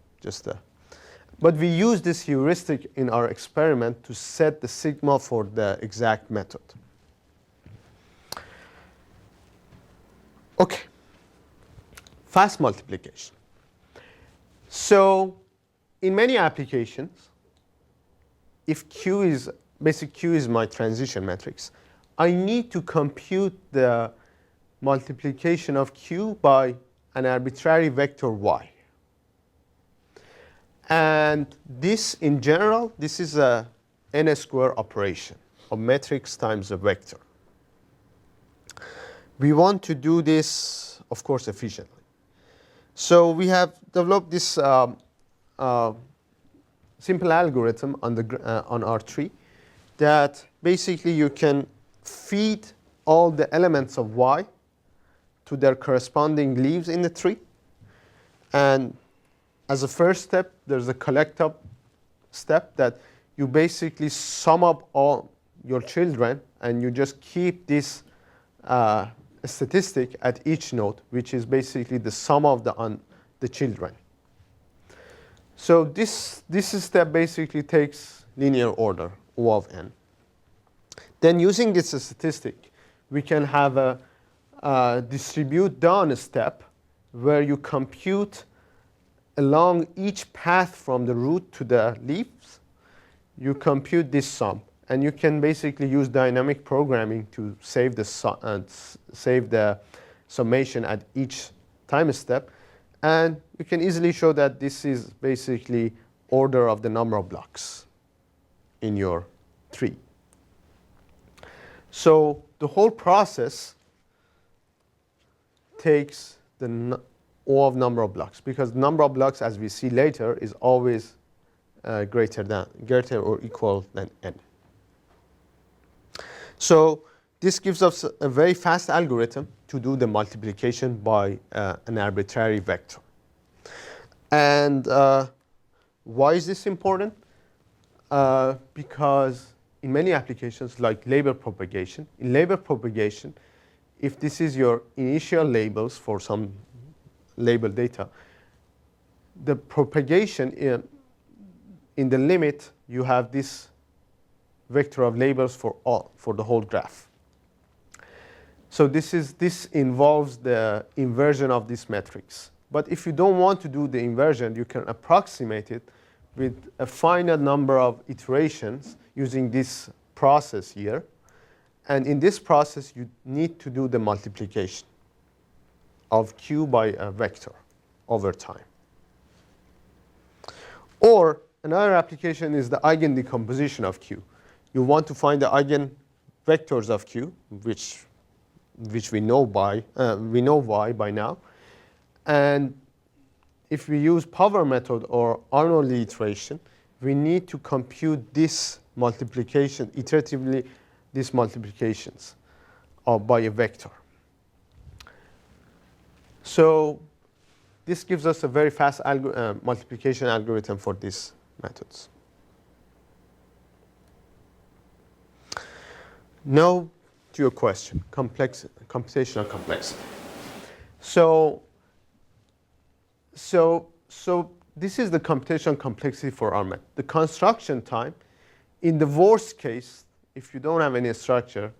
But we use this heuristic in our experiment to set the sigma for the exact method. OK. Fast multiplication. So in many applications, if Q is my transition matrix, I need to compute the multiplication of Q by an arbitrary vector Y. And this, in general, this is a n-square operation of matrix times a vector. We want to do this, of course, efficiently. So we have developed this simple algorithm on R3 that basically you can feed all the elements of Y to their corresponding leaves in the tree. And as a first step, there's a collect up step that you basically sum up all your children, and you just keep this statistic at each node, which is basically the sum of the children. So this step basically takes linear order, O of n. Then using this statistic, we can have a distribute down step where you compute along each path from the root to the leaves. You compute this sum. And you can basically use dynamic programming to save the summation at each time step. And you can easily show that this is basically order of the number of blocks in your tree. So the whole process takes the O of number of blocks, because the number of blocks, as we see later, is always greater or equal than n. So this gives us a very fast algorithm to do the multiplication by an arbitrary vector. And why is this important? Because in many applications, like label propagation, in label propagation, if this is your initial labels for some label data, the propagation in the limit, you have this vector of labels for the whole graph. So this involves the inversion of this matrix. But if you don't want to do the inversion, you can approximate it with a finite number of iterations using this process here. And in this process, you need to do the multiplication of Q by a vector over time. Or another application is the eigen decomposition of Q. You want to find the eigen vectors of Q, which we know Y by now. And if we use power method or Arnold iteration, we need to compute this multiplication iteratively, these multiplications by a vector. So this gives us a very fast multiplication algorithm for these methods. Now to your question, computational complexity. So this is the computational complexity for our method. The construction time, in the worst case, if you don't have any structure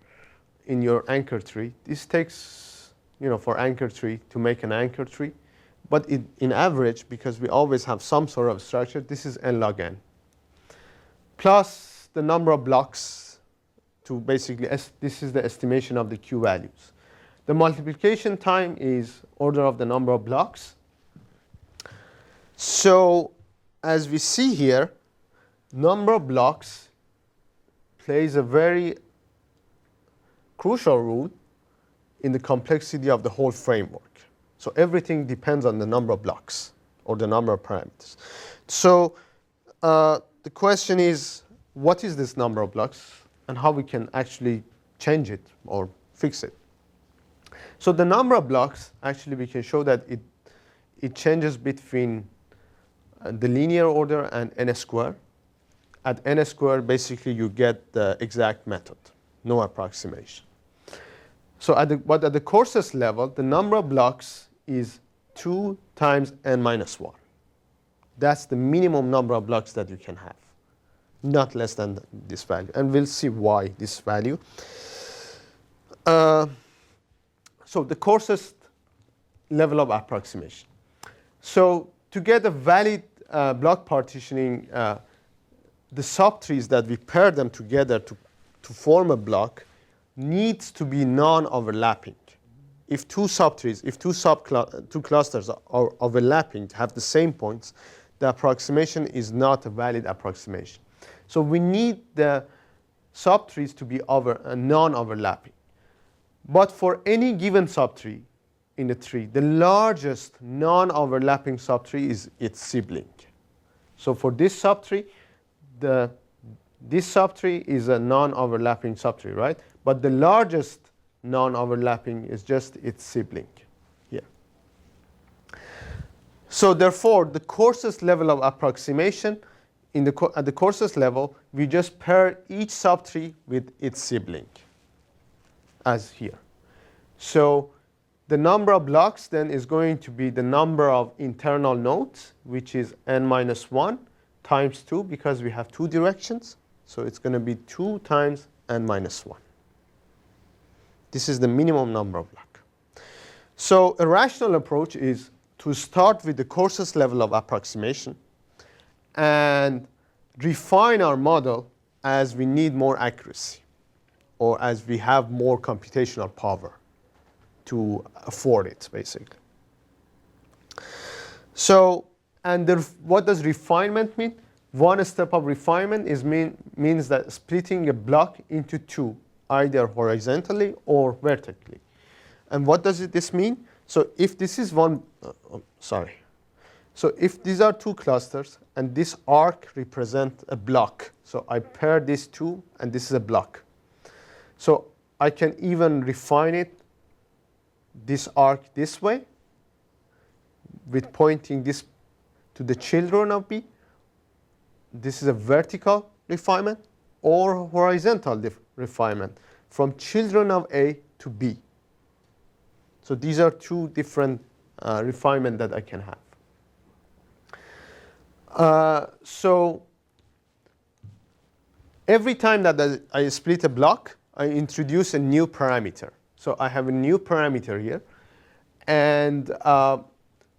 in your anchor tree, this takes, for anchor tree to make an anchor tree. But in average, because we always have some sort of structure, this is n log n. Plus the number of blocks to basically, this is the estimation of the Q values. The multiplication time is order of the number of blocks. So as we see here, number of blocks plays a very crucial role in the complexity of the whole framework. So everything depends on the number of blocks or the number of parameters. So the question is, what is this number of blocks and how we can actually change it or fix it? So the number of blocks, actually we can show that it changes between the linear order and n square. At n square, basically you get the exact method, no approximation. So at the coarsest level, the number of blocks is 2 times n minus 1. That's the minimum number of blocks that you can have, not less than this value. And we'll see why this value. So the coarsest level of approximation. So to get a valid block partitioning, the subtrees that we pair them together to form a block needs to be non-overlapping. If two subtrees, if two clusters are overlapping, have the same points, the approximation is not a valid approximation. So we need the subtrees to be non-overlapping. But for any given subtree in a tree, the largest non-overlapping subtree is its sibling. So for this subtree, this subtree is a non-overlapping subtree, right? But the largest non-overlapping is just its sibling here. So therefore, the coarsest level of approximation, at the coarsest level, we just pair each subtree with its sibling, as here. So the number of blocks then is going to be the number of internal nodes, which is n minus 1 times 2, because we have two directions. So it's going to be 2 times n minus 1. This is the minimum number of blocks. So a rational approach is to start with the coarsest level of approximation and refine our model as we need more accuracy or as we have more computational power to afford it, basically. So, and what does refinement mean? One step of refinement means that splitting a block into two, either horizontally or vertically. And what does this mean? So if this is So if these are two clusters and this arc represents a block, so I pair these two and this is a block. So I can even refine it, this arc this way, with pointing this to the children of B. This is a vertical refinement or horizontal refinement from children of A to B. So these are two different refinements that I can have. So every time that I split a block, I introduce a new parameter. So I have a new parameter here. And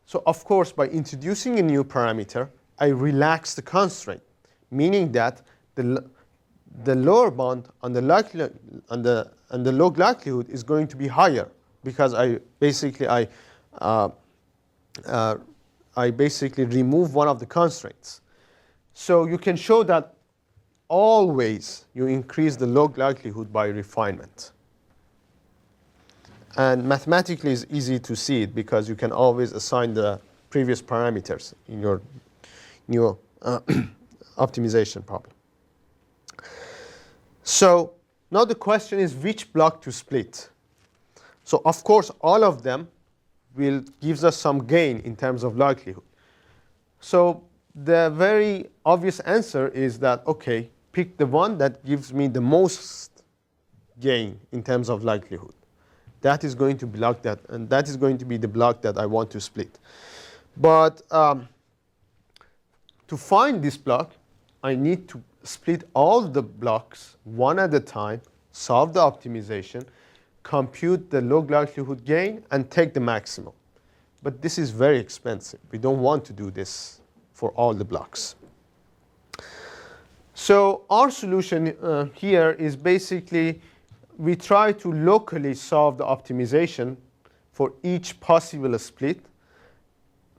so of course, by introducing a new parameter, I relax the constraint, meaning that the lower bound on the log likelihood is going to be higher because I basically remove one of the constraints. So you can show that always you increase the log likelihood by refinement. And mathematically it's easy to see it because you can always assign the previous parameters in your new optimization problem. So now the question is which block to split. So of course all of them gives us some gain in terms of likelihood. So the very obvious answer is that, okay, pick the one that gives me the most gain in terms of likelihood. That is going to be block that, and that is going to be the block that I want to split. But to find this block, I need to split all the blocks one at a time, solve the optimization, compute the log likelihood gain, and take the maximum. But this is very expensive. We don't want to do this for all the blocks. So our solution here is basically we try to locally solve the optimization for each possible split.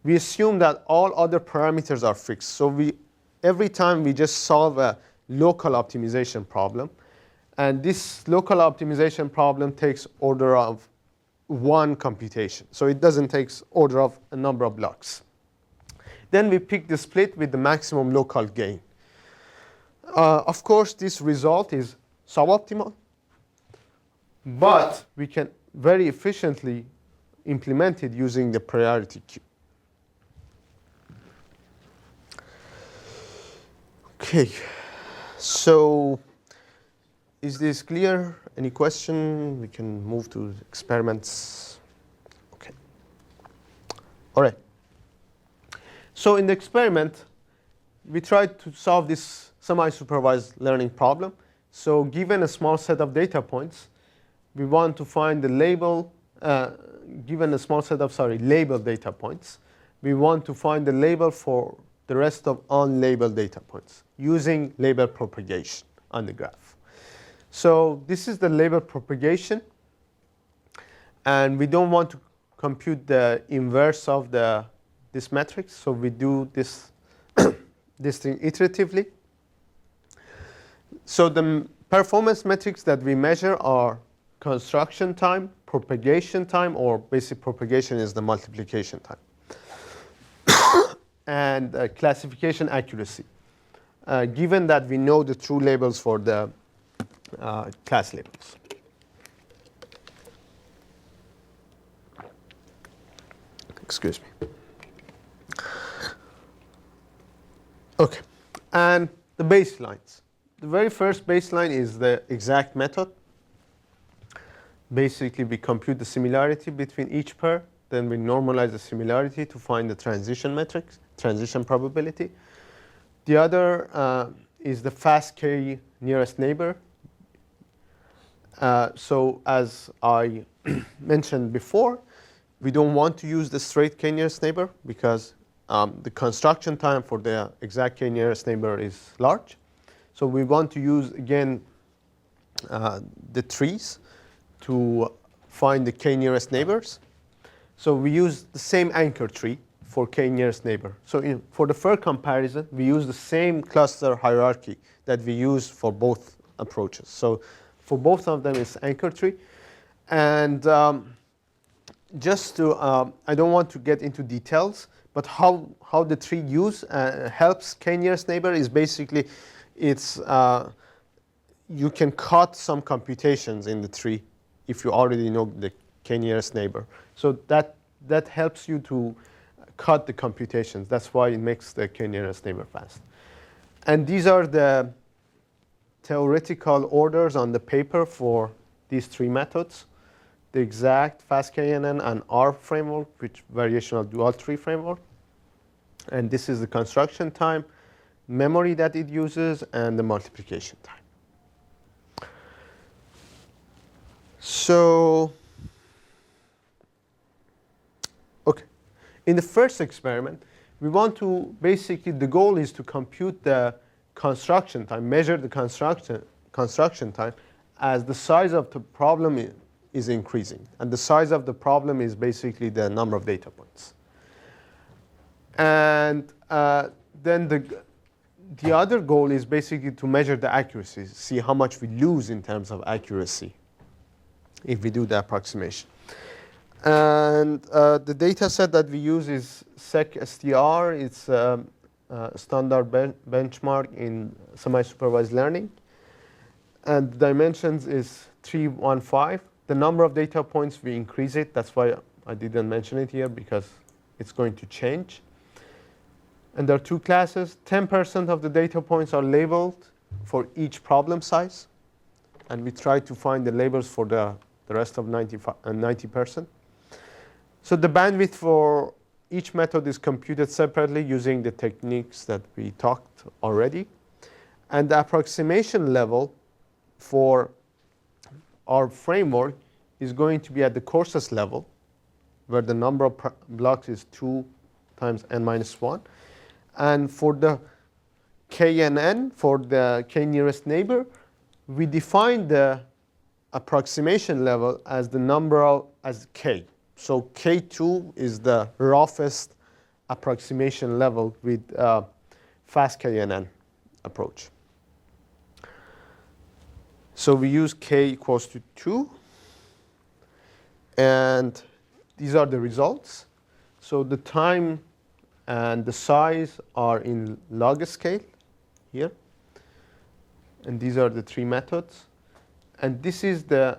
We assume that all other parameters are fixed. So every time we just solve a local optimization problem. And this local optimization problem takes order of one computation. So it doesn't take order of a number of blocks. Then we pick the split with the maximum local gain. Of course, this result is suboptimal, but we can very efficiently implement it using the priority queue. Okay, so is this clear? Any question? We can move to experiments. Okay. All right. So in the experiment, we tried to solve this semi-supervised learning problem. So given a small set of data points, we want to find the label, given a small set of, labeled data points, we want to find the label for the rest of unlabeled data points using label propagation on the graph. So this is the label propagation. And we don't want to compute the inverse of this matrix. So we do this, this thing iteratively. So the performance metrics that we measure are construction time, propagation time, or basic propagation is the multiplication time, and classification accuracy, given that we know the true labels for the class labels. Excuse me. Okay, and the baselines. The very first baseline is the exact method. Basically, we compute the similarity between each pair. Then we normalize the similarity to find the transition matrix, transition probability. The other is the fast k nearest neighbor. So as I mentioned before, we don't want to use the straight k nearest neighbor because the construction time for the exact k nearest neighbor is large. So we want to use, again, the trees to find the k nearest neighbors. So we use the same anchor tree for k nearest neighbor. So for the first comparison, we use the same cluster hierarchy that we use for both approaches. So for both of them, it's anchor tree. And just to, I don't want to get into details, but how the tree use helps k nearest neighbor is basically, it's you can cut some computations in the tree if you already know the k nearest neighbor. So that helps you to cut the computations. That's why it makes the k nearest neighbor fast. And these are the theoretical orders on the paper for these three methods: the exact, FastKNN, and R framework, which variational dual tree framework. And this is the construction time, memory that it uses, and the multiplication time. So, okay. In the first experiment, we want to basically, the goal is to compute the construction time, measure the construction time as the size of the problem is increasing. And the size of the problem is basically the number of data points. And then the other goal is basically to measure the accuracy, see how much we lose in terms of accuracy if we do the approximation. And the data set that we use is SEC-STR. It's a standard benchmark in semi-supervised learning. And the dimensions is 315. The number of data points, we increase it. That's why I didn't mention it here, because it's going to change. And there are two classes. 10% of the data points are labeled for each problem size. And we try to find the labels for the rest of 90%. So the bandwidth for each method is computed separately using the techniques that we talked already. And the approximation level for our framework is going to be at the coarsest level, where the number of blocks is 2 times n minus 1. And for the KNN, for the k nearest neighbor, we define the approximation level as the number of, as k. So k2 is the roughest approximation level with fast KNN approach. So we use k equals to 2. And these are the results. So the time and the size are in log scale here. And these are the three methods. And this is the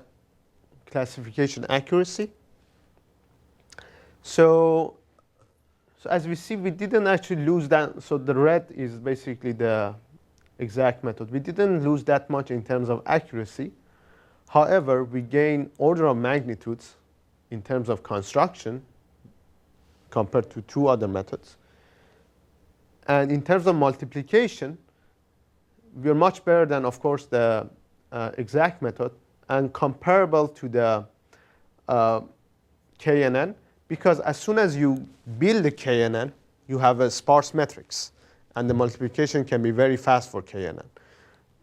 classification accuracy. So as we see, we didn't actually lose that. So the red is basically the exact method. We didn't lose that much in terms of accuracy. However, we gain order of magnitudes in terms of construction compared to two other methods. And in terms of multiplication, we are much better than, of course, the exact method and comparable to the KNN, because as soon as you build a KNN, you have a sparse matrix, and the multiplication can be very fast for KNN.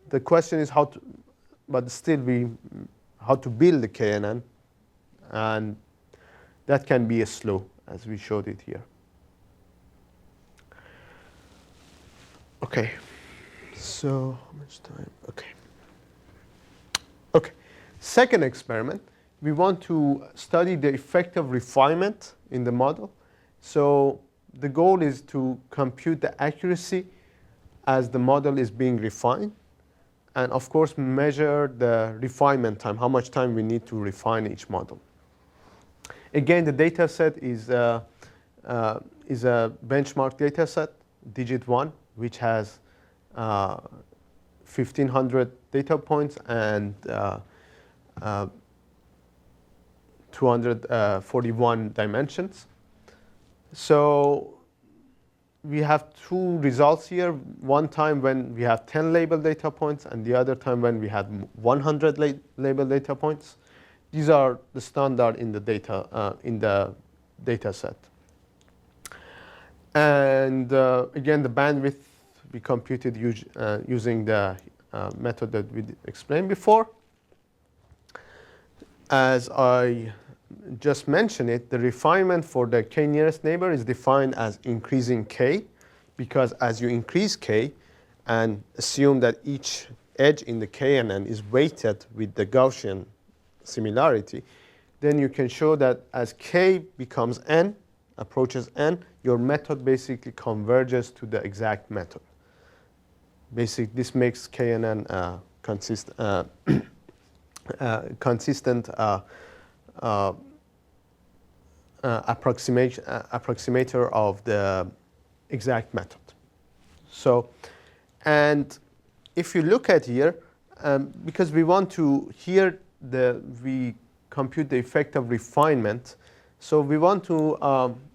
The question is how to, but still how to build the KNN, and that can be slow, as we showed it here. Okay, so how much time? Okay, second experiment, we want to study the effect of refinement in the model. So the goal is to compute the accuracy as the model is being refined, and of course measure the refinement time, how much time we need to refine each model. Again, the data set is a benchmark data set, digit 1, which has 1,500 data points and 241 dimensions. So we have two results here. One time when we have 10 label data points, and the other time when we had 100 label data points. These are the standard in the data set. And again, the bandwidth we computed using the method that we explained before. As I just mentioned it, the refinement for the k nearest neighbor is defined as increasing k, because as you increase k and assume that each edge in the KNN is weighted with the Gaussian similarity, then you can show that as k becomes n, approaches n, your method basically converges to the exact method. Basically, this makes KNN consistent approximator of the exact method. So, and if you look at here, because we want to here we compute the effect of refinement, so we want to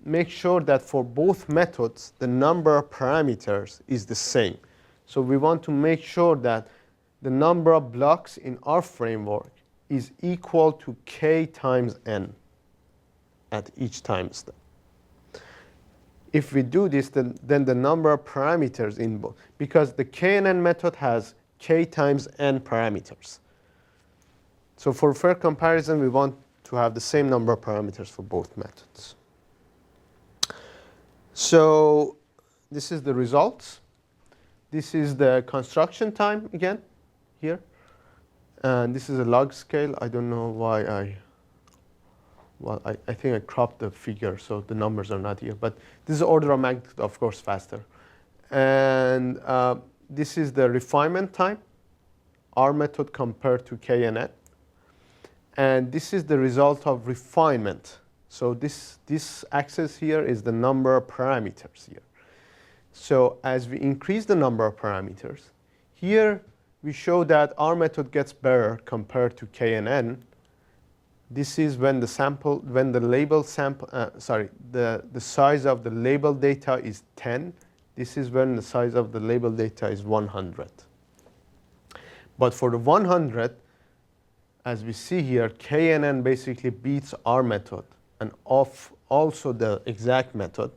make sure that for both methods the number of parameters is the same. So we want to make sure that the number of blocks in our framework is equal to k times n at each time step. If we do this, then the number of parameters in both, because the KNN method has k times n parameters. So for fair comparison, we want to have the same number of parameters for both methods. So this is the results. This is the construction time again here. And this is a log scale. I don't know why I think I cropped the figure, so the numbers are not here. But this is order of magnitude, of course, faster. And this is the refinement time, our method compared to KNN. And this is the result of refinement. So this axis here is the number of parameters here. So as we increase the number of parameters, here we show that our method gets better compared to KNN. This is when the sample, when the label sample, the size of the label data is 10. This is when the size of the label data is 100. But for the 100, as we see here, KNN basically beats our method and also the exact method.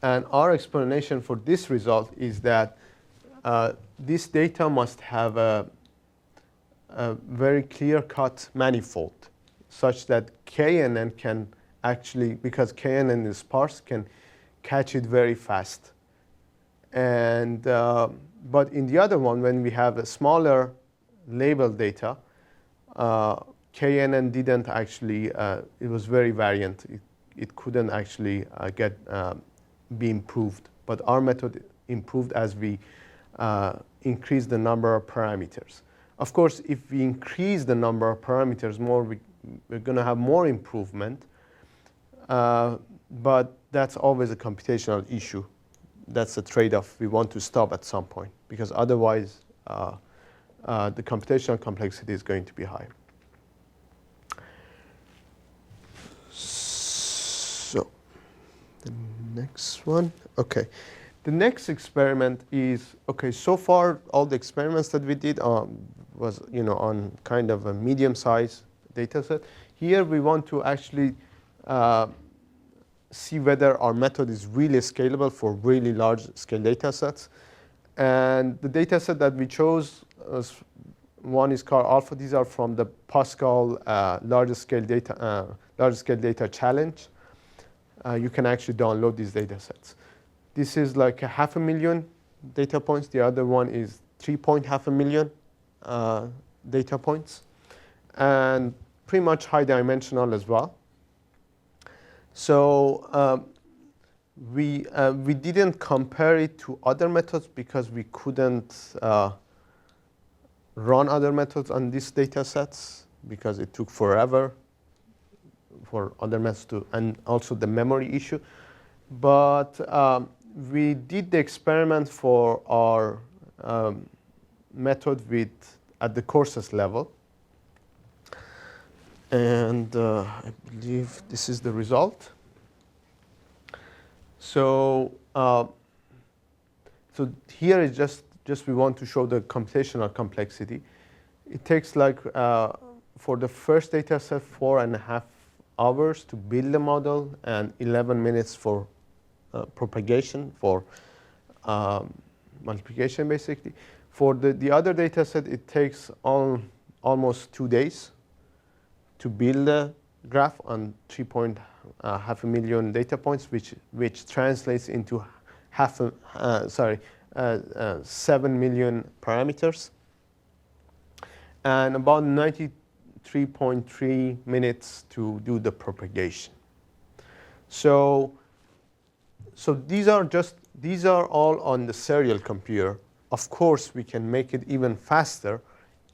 And our explanation for this result is that this data must have a very clear-cut manifold, such that KNN can actually, because KNN is sparse, can catch it very fast. And but in the other one, when we have a smaller label data, KNN didn't actually, it was very variant. It couldn't actually get be improved, but our method improved as we increase the number of parameters. Of course, if we increase the number of parameters more, we're going to have more improvement, but that's always a computational issue. That's a trade-off we want to stop at some point, because otherwise the computational complexity is going to be high. So the next one, okay. The next experiment is, okay, so far all the experiments that we did was, on kind of a medium-sized data set. Here we want to actually see whether our method is really scalable for really large-scale data sets. And the data set that we chose, one is called Alpha. These are from the Pascal large-scale data challenge. You can actually download these data sets. This is like 500,000 data points. The other one is 3.5 data points, and pretty much high dimensional as well. So we didn't compare it to other methods because we couldn't run other methods on these data sets because it took forever for other methods to, and also the memory issue. But we did the experiment for our method at the coarsest level. And I believe this is the result. So so here is just we want to show the computational complexity. It takes like, for the first data set, 4.5 hours to build the model and 11 minutes for propagation, for multiplication, basically. For the other data set, it takes almost 2 days to build a graph on 3.5 million data points, which translates into 7 million parameters, and about 93.3 minutes to do the propagation. So these are all on the serial computer. Of course, we can make it even faster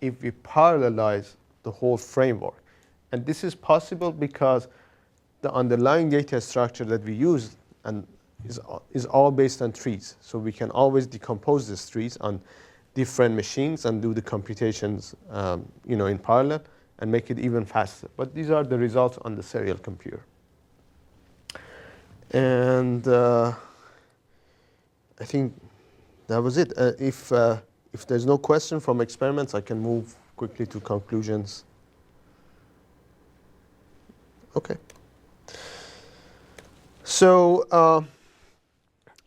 if we parallelize the whole framework. And this is possible because the underlying data structure that we use is all based on trees. So we can always decompose these trees on different machines and do the computations in parallel and make it even faster. But these are the results on the serial computer. And I think that was it. If there's no question from experiments, I can move quickly to conclusions. Okay. So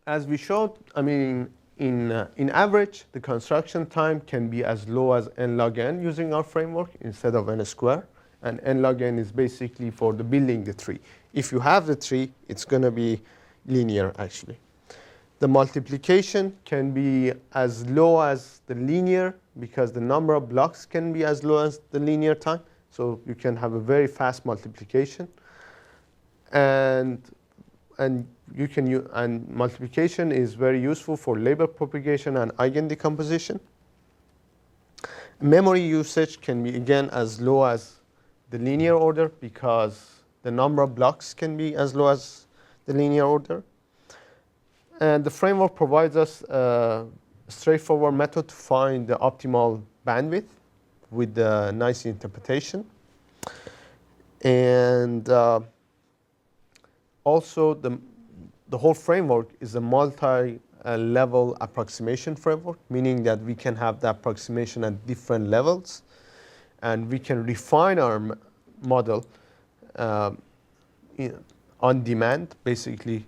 as we showed, I mean, in average, the construction time can be as low as n log n using our framework instead of n squared. And n log n is basically for the building the tree. If you have the tree, it's going to be linear, actually. The multiplication can be as low as the linear because the number of blocks can be as low as the linear time. So you can have a very fast multiplication. And multiplication is very useful for label propagation and eigen decomposition. Memory usage can be, again, as low as the linear order because the number of blocks can be as low as the linear order. And the framework provides us a straightforward method to find the optimal bandwidth with a nice interpretation. And also, the whole framework is a multi-level approximation framework, meaning that we can have the approximation at different levels. And we can refine our model on demand, basically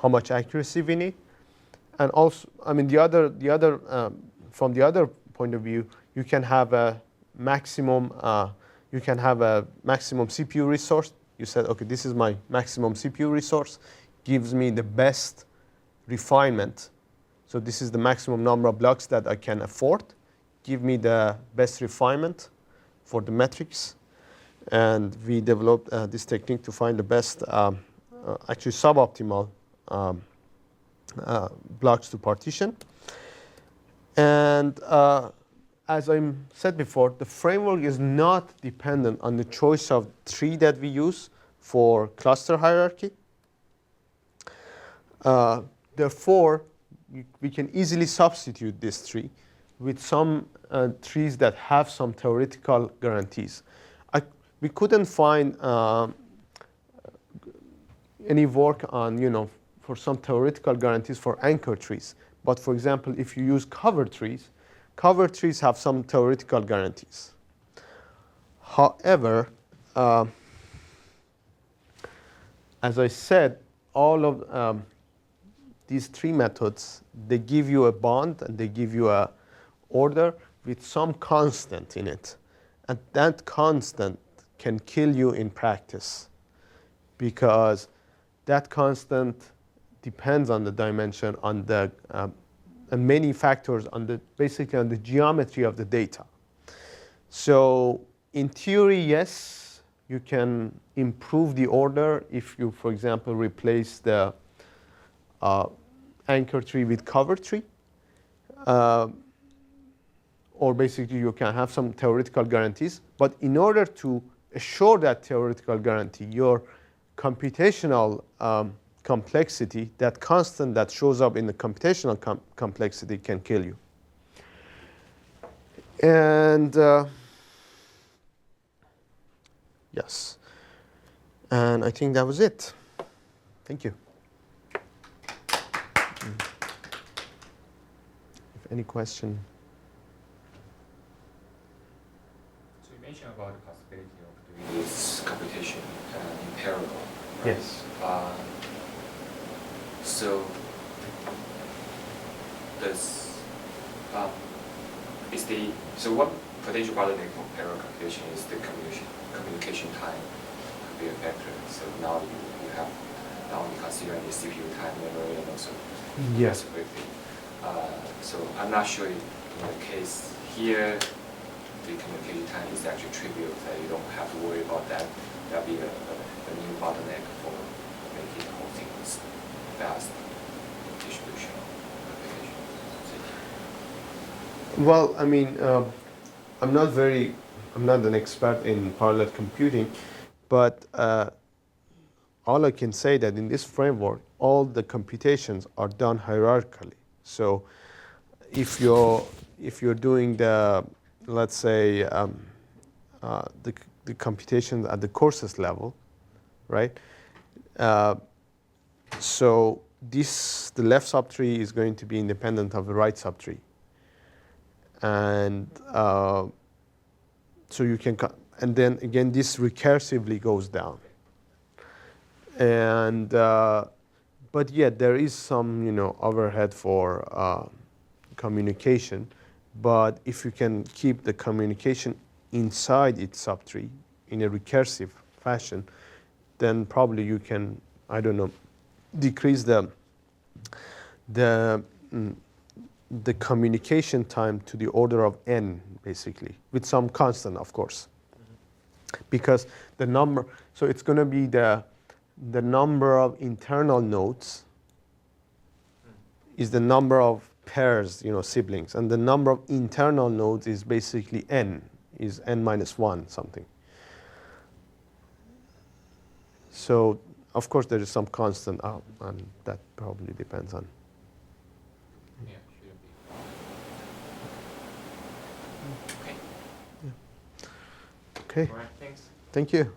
how much accuracy we need. And also, I mean, from the other point of view, you can have a maximum CPU resource. You said, okay, this is my maximum CPU resource, gives me the best refinement. So this is the maximum number of blocks that I can afford. Give me the best refinement for the metrics. And we developed this technique to find the best, actually suboptimal blocks to partition. And as I said before, the framework is not dependent on the choice of tree that we use for cluster hierarchy. Therefore, we can easily substitute this tree with some trees that have some theoretical guarantees. We couldn't find any work on, for some theoretical guarantees for anchor trees. But for example, if you use cover trees have some theoretical guarantees. However, as I said, all of these three methods, they give you a bond and they give you a order with some constant in it. And that constant can kill you in practice because that constant depends on the dimension, on the and many factors on basically on the geometry of the data. So in theory, yes, you can improve the order if you, for example, replace the anchor tree with cover tree. Or basically you can have some theoretical guarantees. But in order to assure that theoretical guarantee, your computational complexity, that constant that shows up in the computational complexity can kill you. And yes. And I think that was it. Thank you. If any question. So you mentioned about the possibility of doing this computation in parallel, right? Yes. So what potential bottleneck for parallel computation is the communication time could be a factor. So now you have not only considering the CPU time, memory, and also yes. So I'm not sure in the case here the communication time is actually trivial, that you don't have to worry about that. That'll be a new bottleneck for making the whole thing fast distributional application. Well, I mean, I'm not an expert in parallel computing, but all I can say that in this framework, all the computations are done hierarchically. So if you're doing the, let's say, the computations at the coarsest level, right? So the left subtree is going to be independent of the right subtree. And so you can, and then again, this recursively goes down. And, but yet there is some, overhead for communication. But if you can keep the communication inside its subtree in a recursive fashion, then probably you can, I don't know, decrease the communication time to the order of n, basically, with some constant, of course. Because the number, so it's going to be the number of internal nodes is the number of pairs, siblings. And the number of internal nodes is basically n, is n minus 1 something. So, of course, there is some constant out, and that probably depends on. Yeah, shouldn't be. Okay. Okay. All right, thanks. Thank you.